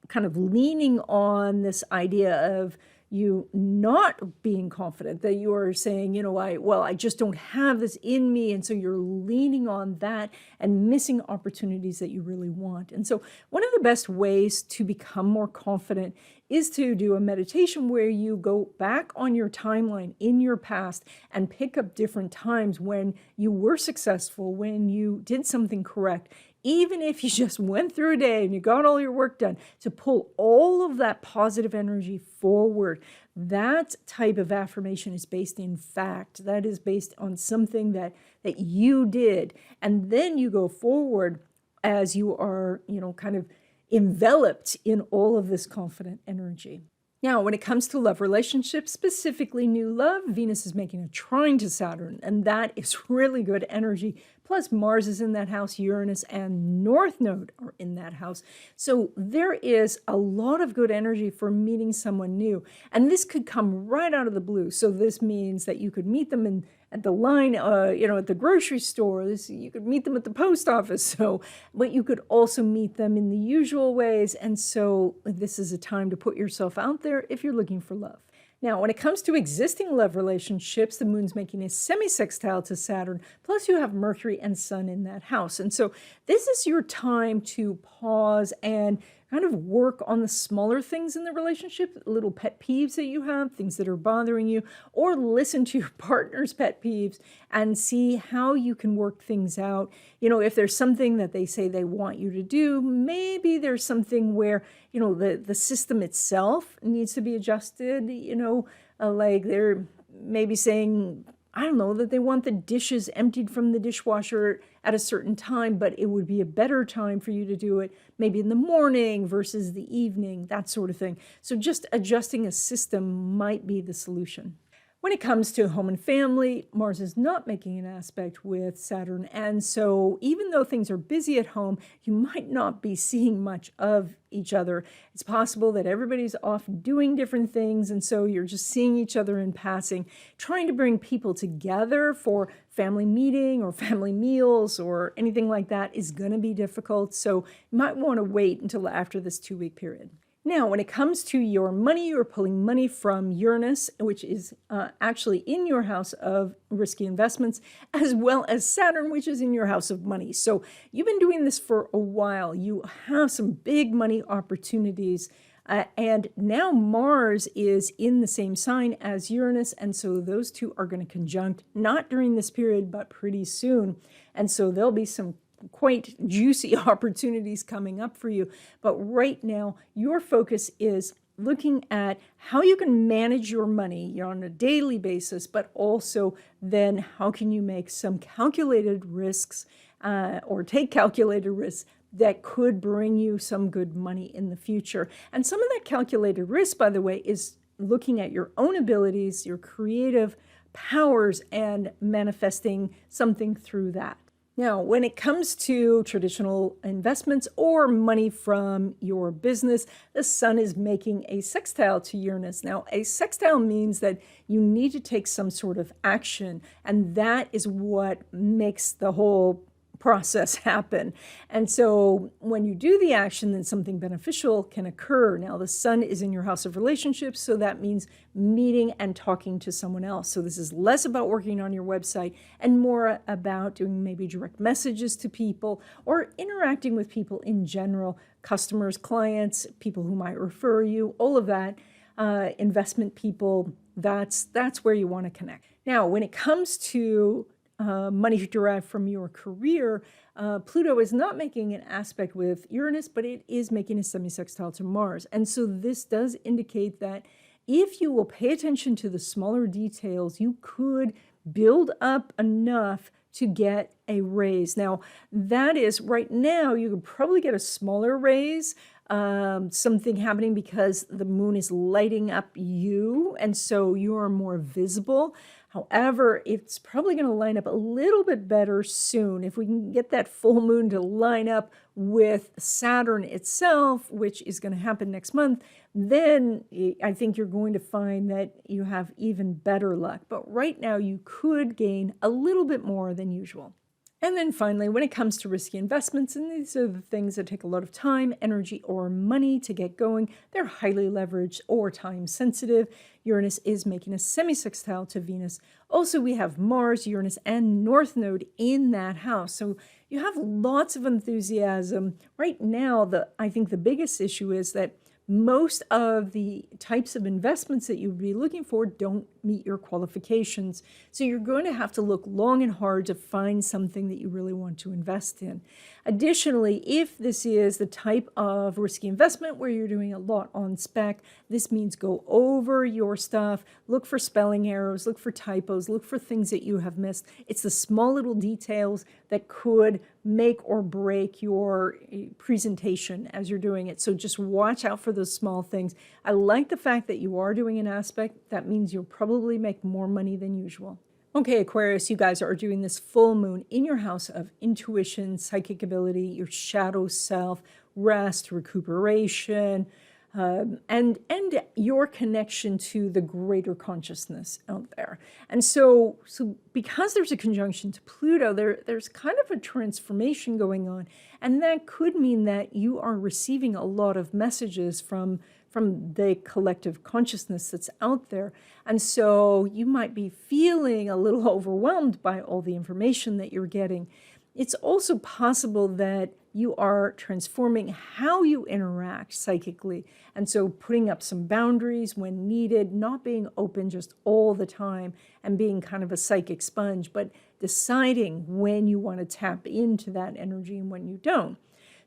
kind of leaning on this idea of you not being confident, that you are saying, I just don't have this in me. And so you're leaning on that and missing opportunities that you really want. And so one of the best ways to become more confident is to do a meditation where you go back on your timeline in your past and pick up different times when you were successful, when you did something correct. Even if you just went through a day and you got all your work done, to pull all of that positive energy forward. That type of affirmation is based in fact. That is based on something that you did. And then you go forward as you are, kind of enveloped in all of this confident energy. Now, when it comes to love relationships, specifically new love, Venus is making a trine to Saturn, and that is really good energy. Plus, Mars is in that house, Uranus and North Node are in that house. So there is a lot of good energy for meeting someone new. And this could come right out of the blue. So this means that you could meet them at the line, at the grocery store. You could meet them at the post office. But you could also meet them in the usual ways. And so this is a time to put yourself out there if you're looking for love. Now, when it comes to existing love relationships, the moon's making a semi-sextile to Saturn, plus you have Mercury and Sun in that house. And so this is your time to pause and kind of work on the smaller things in the relationship, little pet peeves that you have, things that are bothering you, or listen to your partner's pet peeves and see how you can work things out. If there's something that they say they want you to do, maybe there's something where, the system itself needs to be adjusted, like they're maybe saying, I don't know, that they want the dishes emptied from the dishwasher at a certain time, but it would be a better time for you to do it maybe in the morning versus the evening, that sort of thing. So just adjusting a system might be the solution. When it comes to home and family, Mars is not making an aspect with Saturn. And so even though things are busy at home, you might not be seeing much of each other. It's possible that everybody's off doing different things. And so you're just seeing each other in passing. Trying to bring people together for family meeting or family meals or anything like that is going to be difficult. So you might want to wait until after this 2-week period. Now, when it comes to your money, you're pulling money from Uranus, which is actually in your house of risky investments, as well as Saturn, which is in your house of money. So you've been doing this for a while. You have some big money opportunities. And now Mars is in the same sign as Uranus. And so those two are going to conjunct, not during this period, but pretty soon. And so there'll be some quite juicy opportunities coming up for you. But right now, your focus is looking at how you can manage your money on a daily basis, but also then how can you make some calculated risks or take calculated risks that could bring you some good money in the future. And some of that calculated risk, by the way, is looking at your own abilities, your creative powers, and manifesting something through that. Now, when it comes to traditional investments or money from your business, the sun is making a sextile to Uranus. Now, a sextile means that you need to take some sort of action, and that is what makes the whole process happen. And so when you do the action, then something beneficial can occur. Now, the sun is in your house of relationships, so that means meeting and talking to someone else. So this is less about working on your website and more about doing maybe direct messages to people or interacting with people in general, customers, clients, people who might refer you, all of that, investment people, that's where you want to connect. Now, when it comes to money derived from your career, Pluto is not making an aspect with Uranus, but it is making a semi-sextile to Mars. And so this does indicate that if you will pay attention to the smaller details, you could build up enough to get a raise. Now, that is right now, you could probably get a smaller raise, something happening because the moon is lighting up you, and so you are more visible. However, it's probably going to line up a little bit better soon. If we can get that full moon to line up with Saturn itself, which is going to happen next month, then I think you're going to find that you have even better luck. But right now, you could gain a little bit more than usual. And then finally, when it comes to risky investments, and these are the things that take a lot of time, energy, or money to get going, they're highly leveraged or time sensitive. Uranus is making a semi-sextile to Venus. Also, we have Mars, Uranus, and North Node in that house. So you have lots of enthusiasm. Right now, I think the biggest issue is that most of the types of investments that you would be looking for don't meet your qualifications. So you're going to have to look long and hard to find something that you really want to invest in. Additionally, if this is the type of risky investment where you're doing a lot on spec, this means go over your stuff, look for spelling errors, look for typos, look for things that you have missed. It's the small little details that could make or break your presentation as you're doing it. So just watch out for those small things. I like the fact that you are doing an aspect. That means you'll probably make more money than usual. Okay, Aquarius, you guys are doing this full moon in your house of intuition, psychic ability, your shadow self, rest, recuperation, and your connection to the greater consciousness out there. And so because there's a conjunction to Pluto, there's kind of a transformation going on. And that could mean that you are receiving a lot of messages from the collective consciousness that's out there. And so you might be feeling a little overwhelmed by all the information that you're getting. It's also possible that you are transforming how you interact psychically. And so putting up some boundaries when needed, not being open just all the time and being kind of a psychic sponge, but deciding when you want to tap into that energy and when you don't.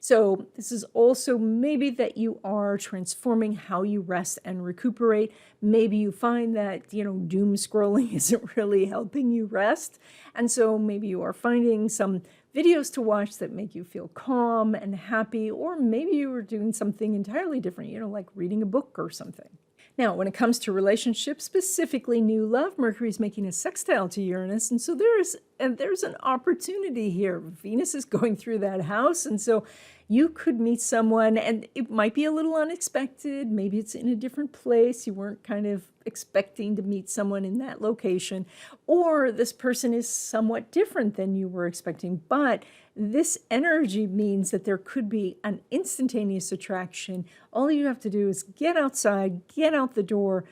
So this is also maybe that you are transforming how you rest and recuperate. Maybe you find that, doom scrolling isn't really helping you rest. And so maybe you are finding some videos to watch that make you feel calm and happy, or maybe you are doing something entirely different, like reading a book or something. Now, when it comes to relationships, specifically new love, Mercury is making a sextile to Uranus, and so there's an opportunity here. Venus is going through that house, and so you could meet someone and it might be a little unexpected. Maybe it's in a different place. You weren't kind of expecting to meet someone in that location, or this person is somewhat different than you were expecting. But this energy means that there could be an instantaneous attraction. All you have to do is get outside, get out the door,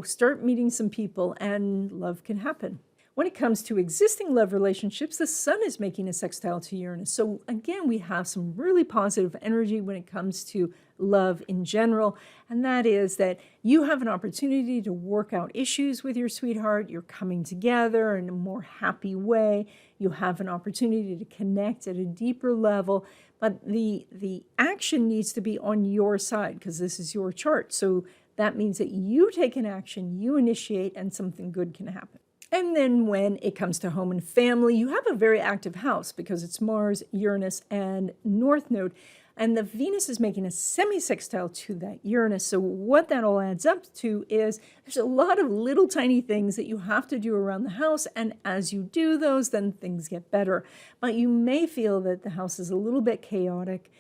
start meeting some people, and love can happen. When it comes to existing love relationships, the sun is making a sextile to Uranus. So again, we have some really positive energy when it comes to love in general. And that is that you have an opportunity to work out issues with your sweetheart. You're coming together in a more happy way. You have an opportunity to connect at a deeper level. But the action needs to be on your side because this is your chart. So that means that you take an action, you initiate, and something good can happen. And then when it comes to home and family, you have a very active house because it's Mars, Uranus, and North Node. And the Venus is making a semi-sextile to that Uranus. So what that all adds up to is there's a lot of little tiny things that you have to do around the house. And as you do those, then things get better. But you may feel that the house is a little bit chaotic.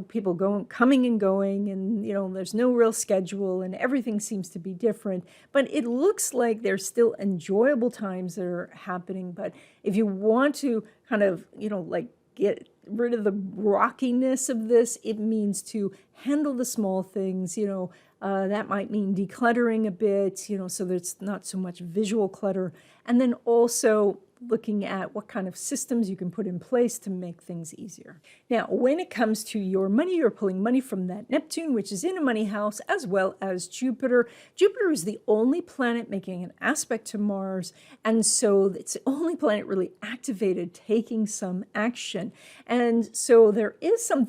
People coming and going, and, there's no real schedule and everything seems to be different. But it looks like there's still enjoyable times that are happening. But if you want to kind of, get rid of the rockiness of this, it means to handle the small things. That might mean decluttering a bit, so there's not so much visual clutter. And then also looking at what kind of systems you can put in place to make things easier. Now, when it comes to your money, you're pulling money from that Neptune, which is in a money house, as well as Jupiter. Jupiter is the only planet making an aspect to Mars, and so it's the only planet really activated, taking some action. And so there is some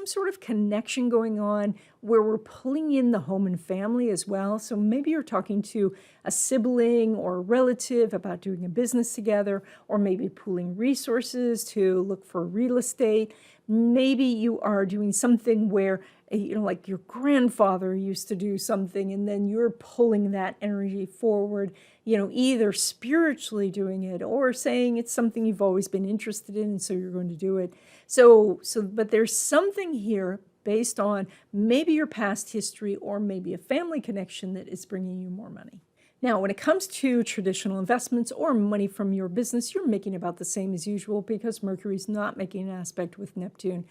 sort of connection going on where we're pulling in the home and family as well. So maybe you're talking to a sibling or a relative about doing a business together, or maybe pooling resources to look for real estate. Maybe you are doing something where, like your grandfather used to do something, and then you're pulling that energy forward, either spiritually doing it or saying it's something you've always been interested in, and so you're going to do it. But there's something here based on maybe your past history or maybe a family connection that is bringing you more money. Now, when it comes to traditional investments or money from your business, you're making about the same as usual because Mercury's not making an aspect with Neptune.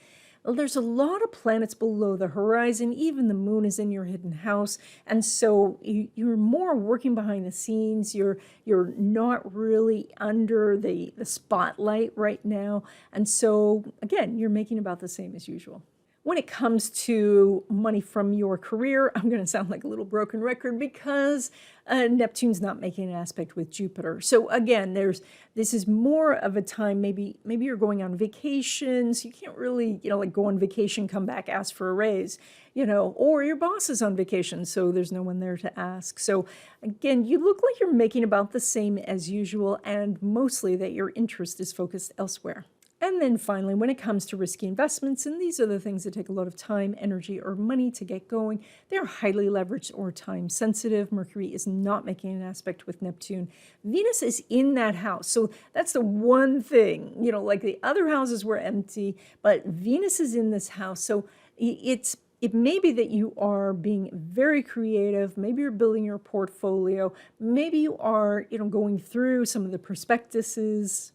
Well, there's a lot of planets below the horizon. Even the moon is in your hidden house. And so you're more working behind the scenes. You're not really under the spotlight right now. And so, again, you're making about the same as usual. When it comes to money from your career, I'm going to sound like a little broken record because Neptune's not making an aspect with Jupiter. So again, this is more of a time, maybe you're going on vacations. You can't really, go on vacation, come back, ask for a raise, or your boss is on vacation, so there's no one there to ask. So again, you look like you're making about the same as usual, and mostly that your interest is focused elsewhere. And then finally, when it comes to risky investments, and these are the things that take a lot of time, energy, or money to get going, they're highly leveraged or time sensitive. Mercury is not making an aspect with Neptune. Venus is in that house. So that's the one thing, like the other houses were empty, but Venus is in this house. So it may be that you are being very creative. Maybe you're building your portfolio. Maybe you are, going through some of the prospectuses,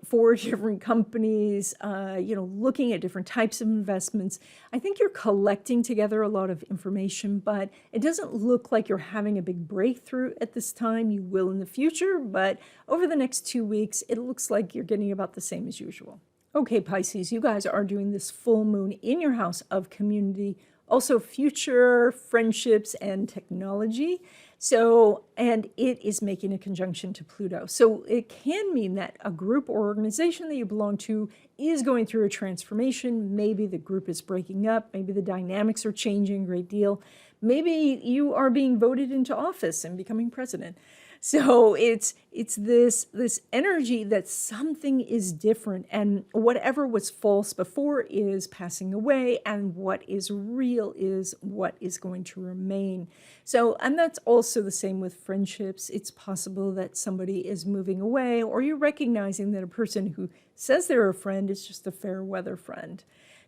for different companies, looking at different types of investments. I think you're collecting together a lot of information, but it doesn't look like you're having a big breakthrough at this time. You will in the future, but over the next 2 weeks, it looks like you're getting about the same as usual. Okay, Pisces, you guys are doing this full moon in your house of community, also future, friendships, and technology. So, and it is making a conjunction to Pluto. So it can mean that a group or organization that you belong to is going through a transformation. Maybe the group is breaking up. Maybe the dynamics are changing a great deal. Maybe you are being voted into office and becoming president. So it's this energy that something is different, and whatever was false before is passing away, and what is real is what is going to remain. So, and that's also the same with friendships. It's possible that somebody is moving away, or you're recognizing that a person who says they're a friend is just a fair weather friend.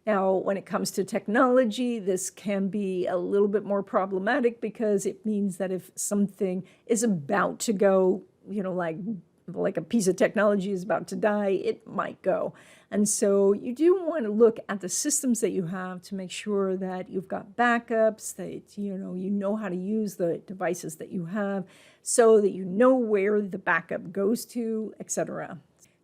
Now, when it comes to technology, this can be a little bit more problematic, because it means that if something is about to go, like a piece of technology is about to die, it might go. And so you do want to look at the systems that you have to make sure that you've got backups, that you know how to use the devices that you have, so that you know where the backup goes to, etc.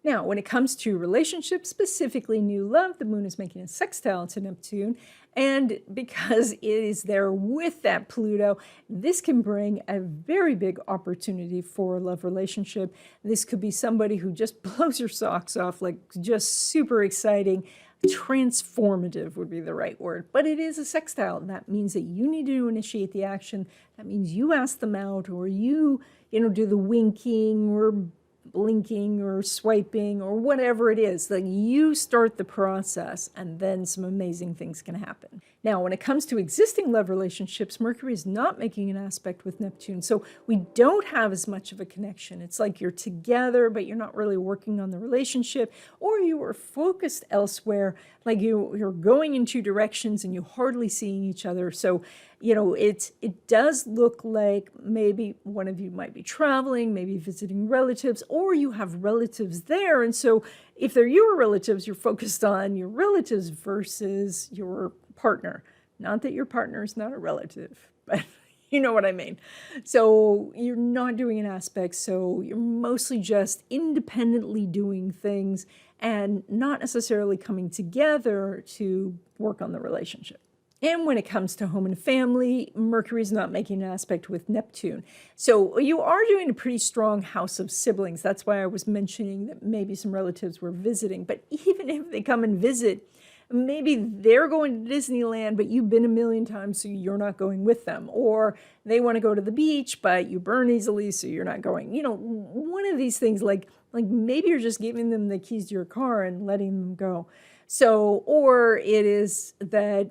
Now, when it comes to relationships, specifically new love, the moon is making a sextile to Neptune. And because it is there with that Pluto, this can bring a very big opportunity for a love relationship. This could be somebody who just blows your socks off, like just super exciting. Transformative would be the right word, but it is a sextile. That means that you need to initiate the action. That means you ask them out, or you do the winking or blinking or swiping or whatever it is. Like, you start the process, and then some amazing things can happen. Now, when it comes to existing love relationships, Mercury is not making an aspect with Neptune, so we don't have as much of a connection. It's like you're together, but you're not really working on the relationship, or you are focused elsewhere, like you're going in two directions and you're hardly seeing each other. So it does look like maybe one of you might be traveling, maybe visiting relatives, or you have relatives there. And so if they're your relatives, you're focused on your relatives versus your partner. Not that your partner is not a relative, but you know what I mean. So you're not doing an aspect, so you're mostly just independently doing things and not necessarily coming together to work on the relationship. And when it comes to home and family, Mercury is not making an aspect with Neptune. So you are doing a pretty strong house of siblings. That's why I was mentioning that maybe some relatives were visiting. But even if they come and visit, maybe they're going to Disneyland, but you've been a million times, so you're not going with them. Or they want to go to the beach, but you burn easily, so you're not going. One of these things, like maybe you're just giving them the keys to your car and letting them go. So, or it is that,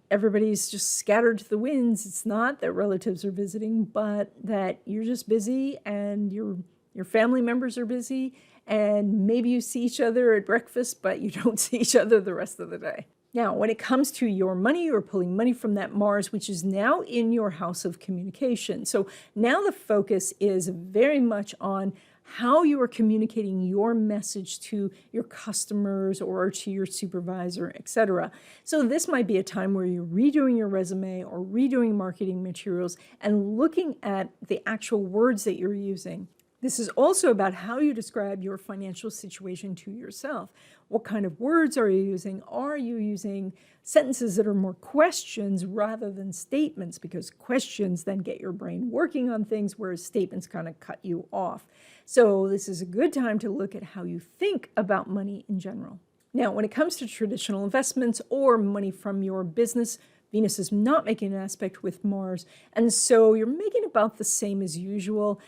everybody's just scattered to the winds. It's not that relatives are visiting, but that you're just busy, and your family members are busy, and maybe you see each other at breakfast, but you don't see each other the rest of the day. Now, when it comes to your money, you're pulling money from that Mars, which is now in your house of communication. So now the focus is very much on how you are communicating your message to your customers or to your supervisor, etc. So this might be a time where you're redoing your resume or redoing marketing materials and looking at the actual words that you're using. This is also about how you describe your financial situation to yourself. What kind of words are you using? Are you using sentences that are more questions rather than statements? Because questions then get your brain working on things, whereas statements kind of cut you off. So this is a good time to look at how you think about money in general. Now, when it comes to traditional investments or money from your business, Venus is not making an aspect with Mars, and so you're making about the same as usual.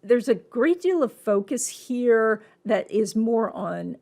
There's a great deal of focus here that is more on,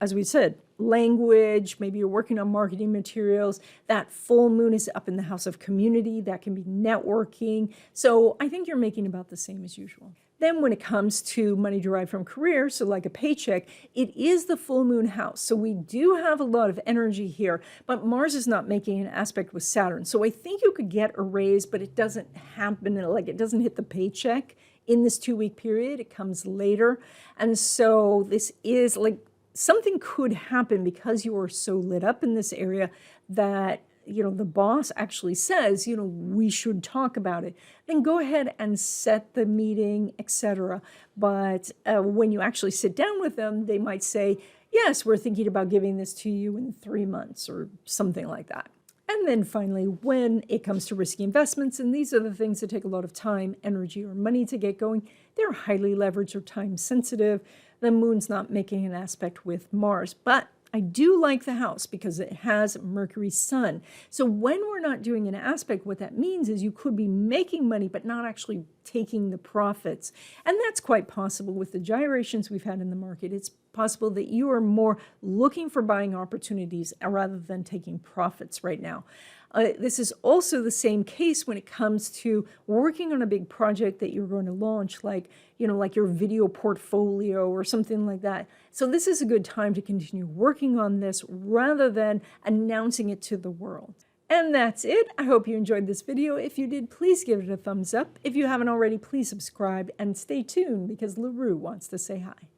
as we said, language. Maybe you're working on marketing materials. That full moon is up in the house of community. That can be networking. So I think you're making about the same as usual. Then when it comes to money derived from career, so like a paycheck, it is the full moon house. So we do have a lot of energy here, but Mars is not making an aspect with Saturn. So I think you could get a raise, but it doesn't happen, like it doesn't hit the paycheck in this 2-week period. It comes later. And so this is like something could happen because you are so lit up in this area that the boss actually says, we should talk about it. Then go ahead and set the meeting, etc. But when you actually sit down with them, they might say, yes, we're thinking about giving this to you in 3 months or something like that. And then finally, when it comes to risky investments, and these are the things that take a lot of time, energy, or money to get going, they're highly leveraged or time sensitive. The moon's not making an aspect with Mars, but I do like the house because it has Mercury Sun. So when we're not doing an aspect, what that means is you could be making money, but not actually taking the profits. And that's quite possible with the gyrations we've had in the market. It's possible that you are more looking for buying opportunities rather than taking profits right now. This is also the same case when it comes to working on a big project that you're going to launch, like, like your video portfolio or something like that. So this is a good time to continue working on this rather than announcing it to the world. And that's it. I hope you enjoyed this video. If you did, please give it a thumbs up. If you haven't already, please subscribe and stay tuned because LaRue wants to say hi.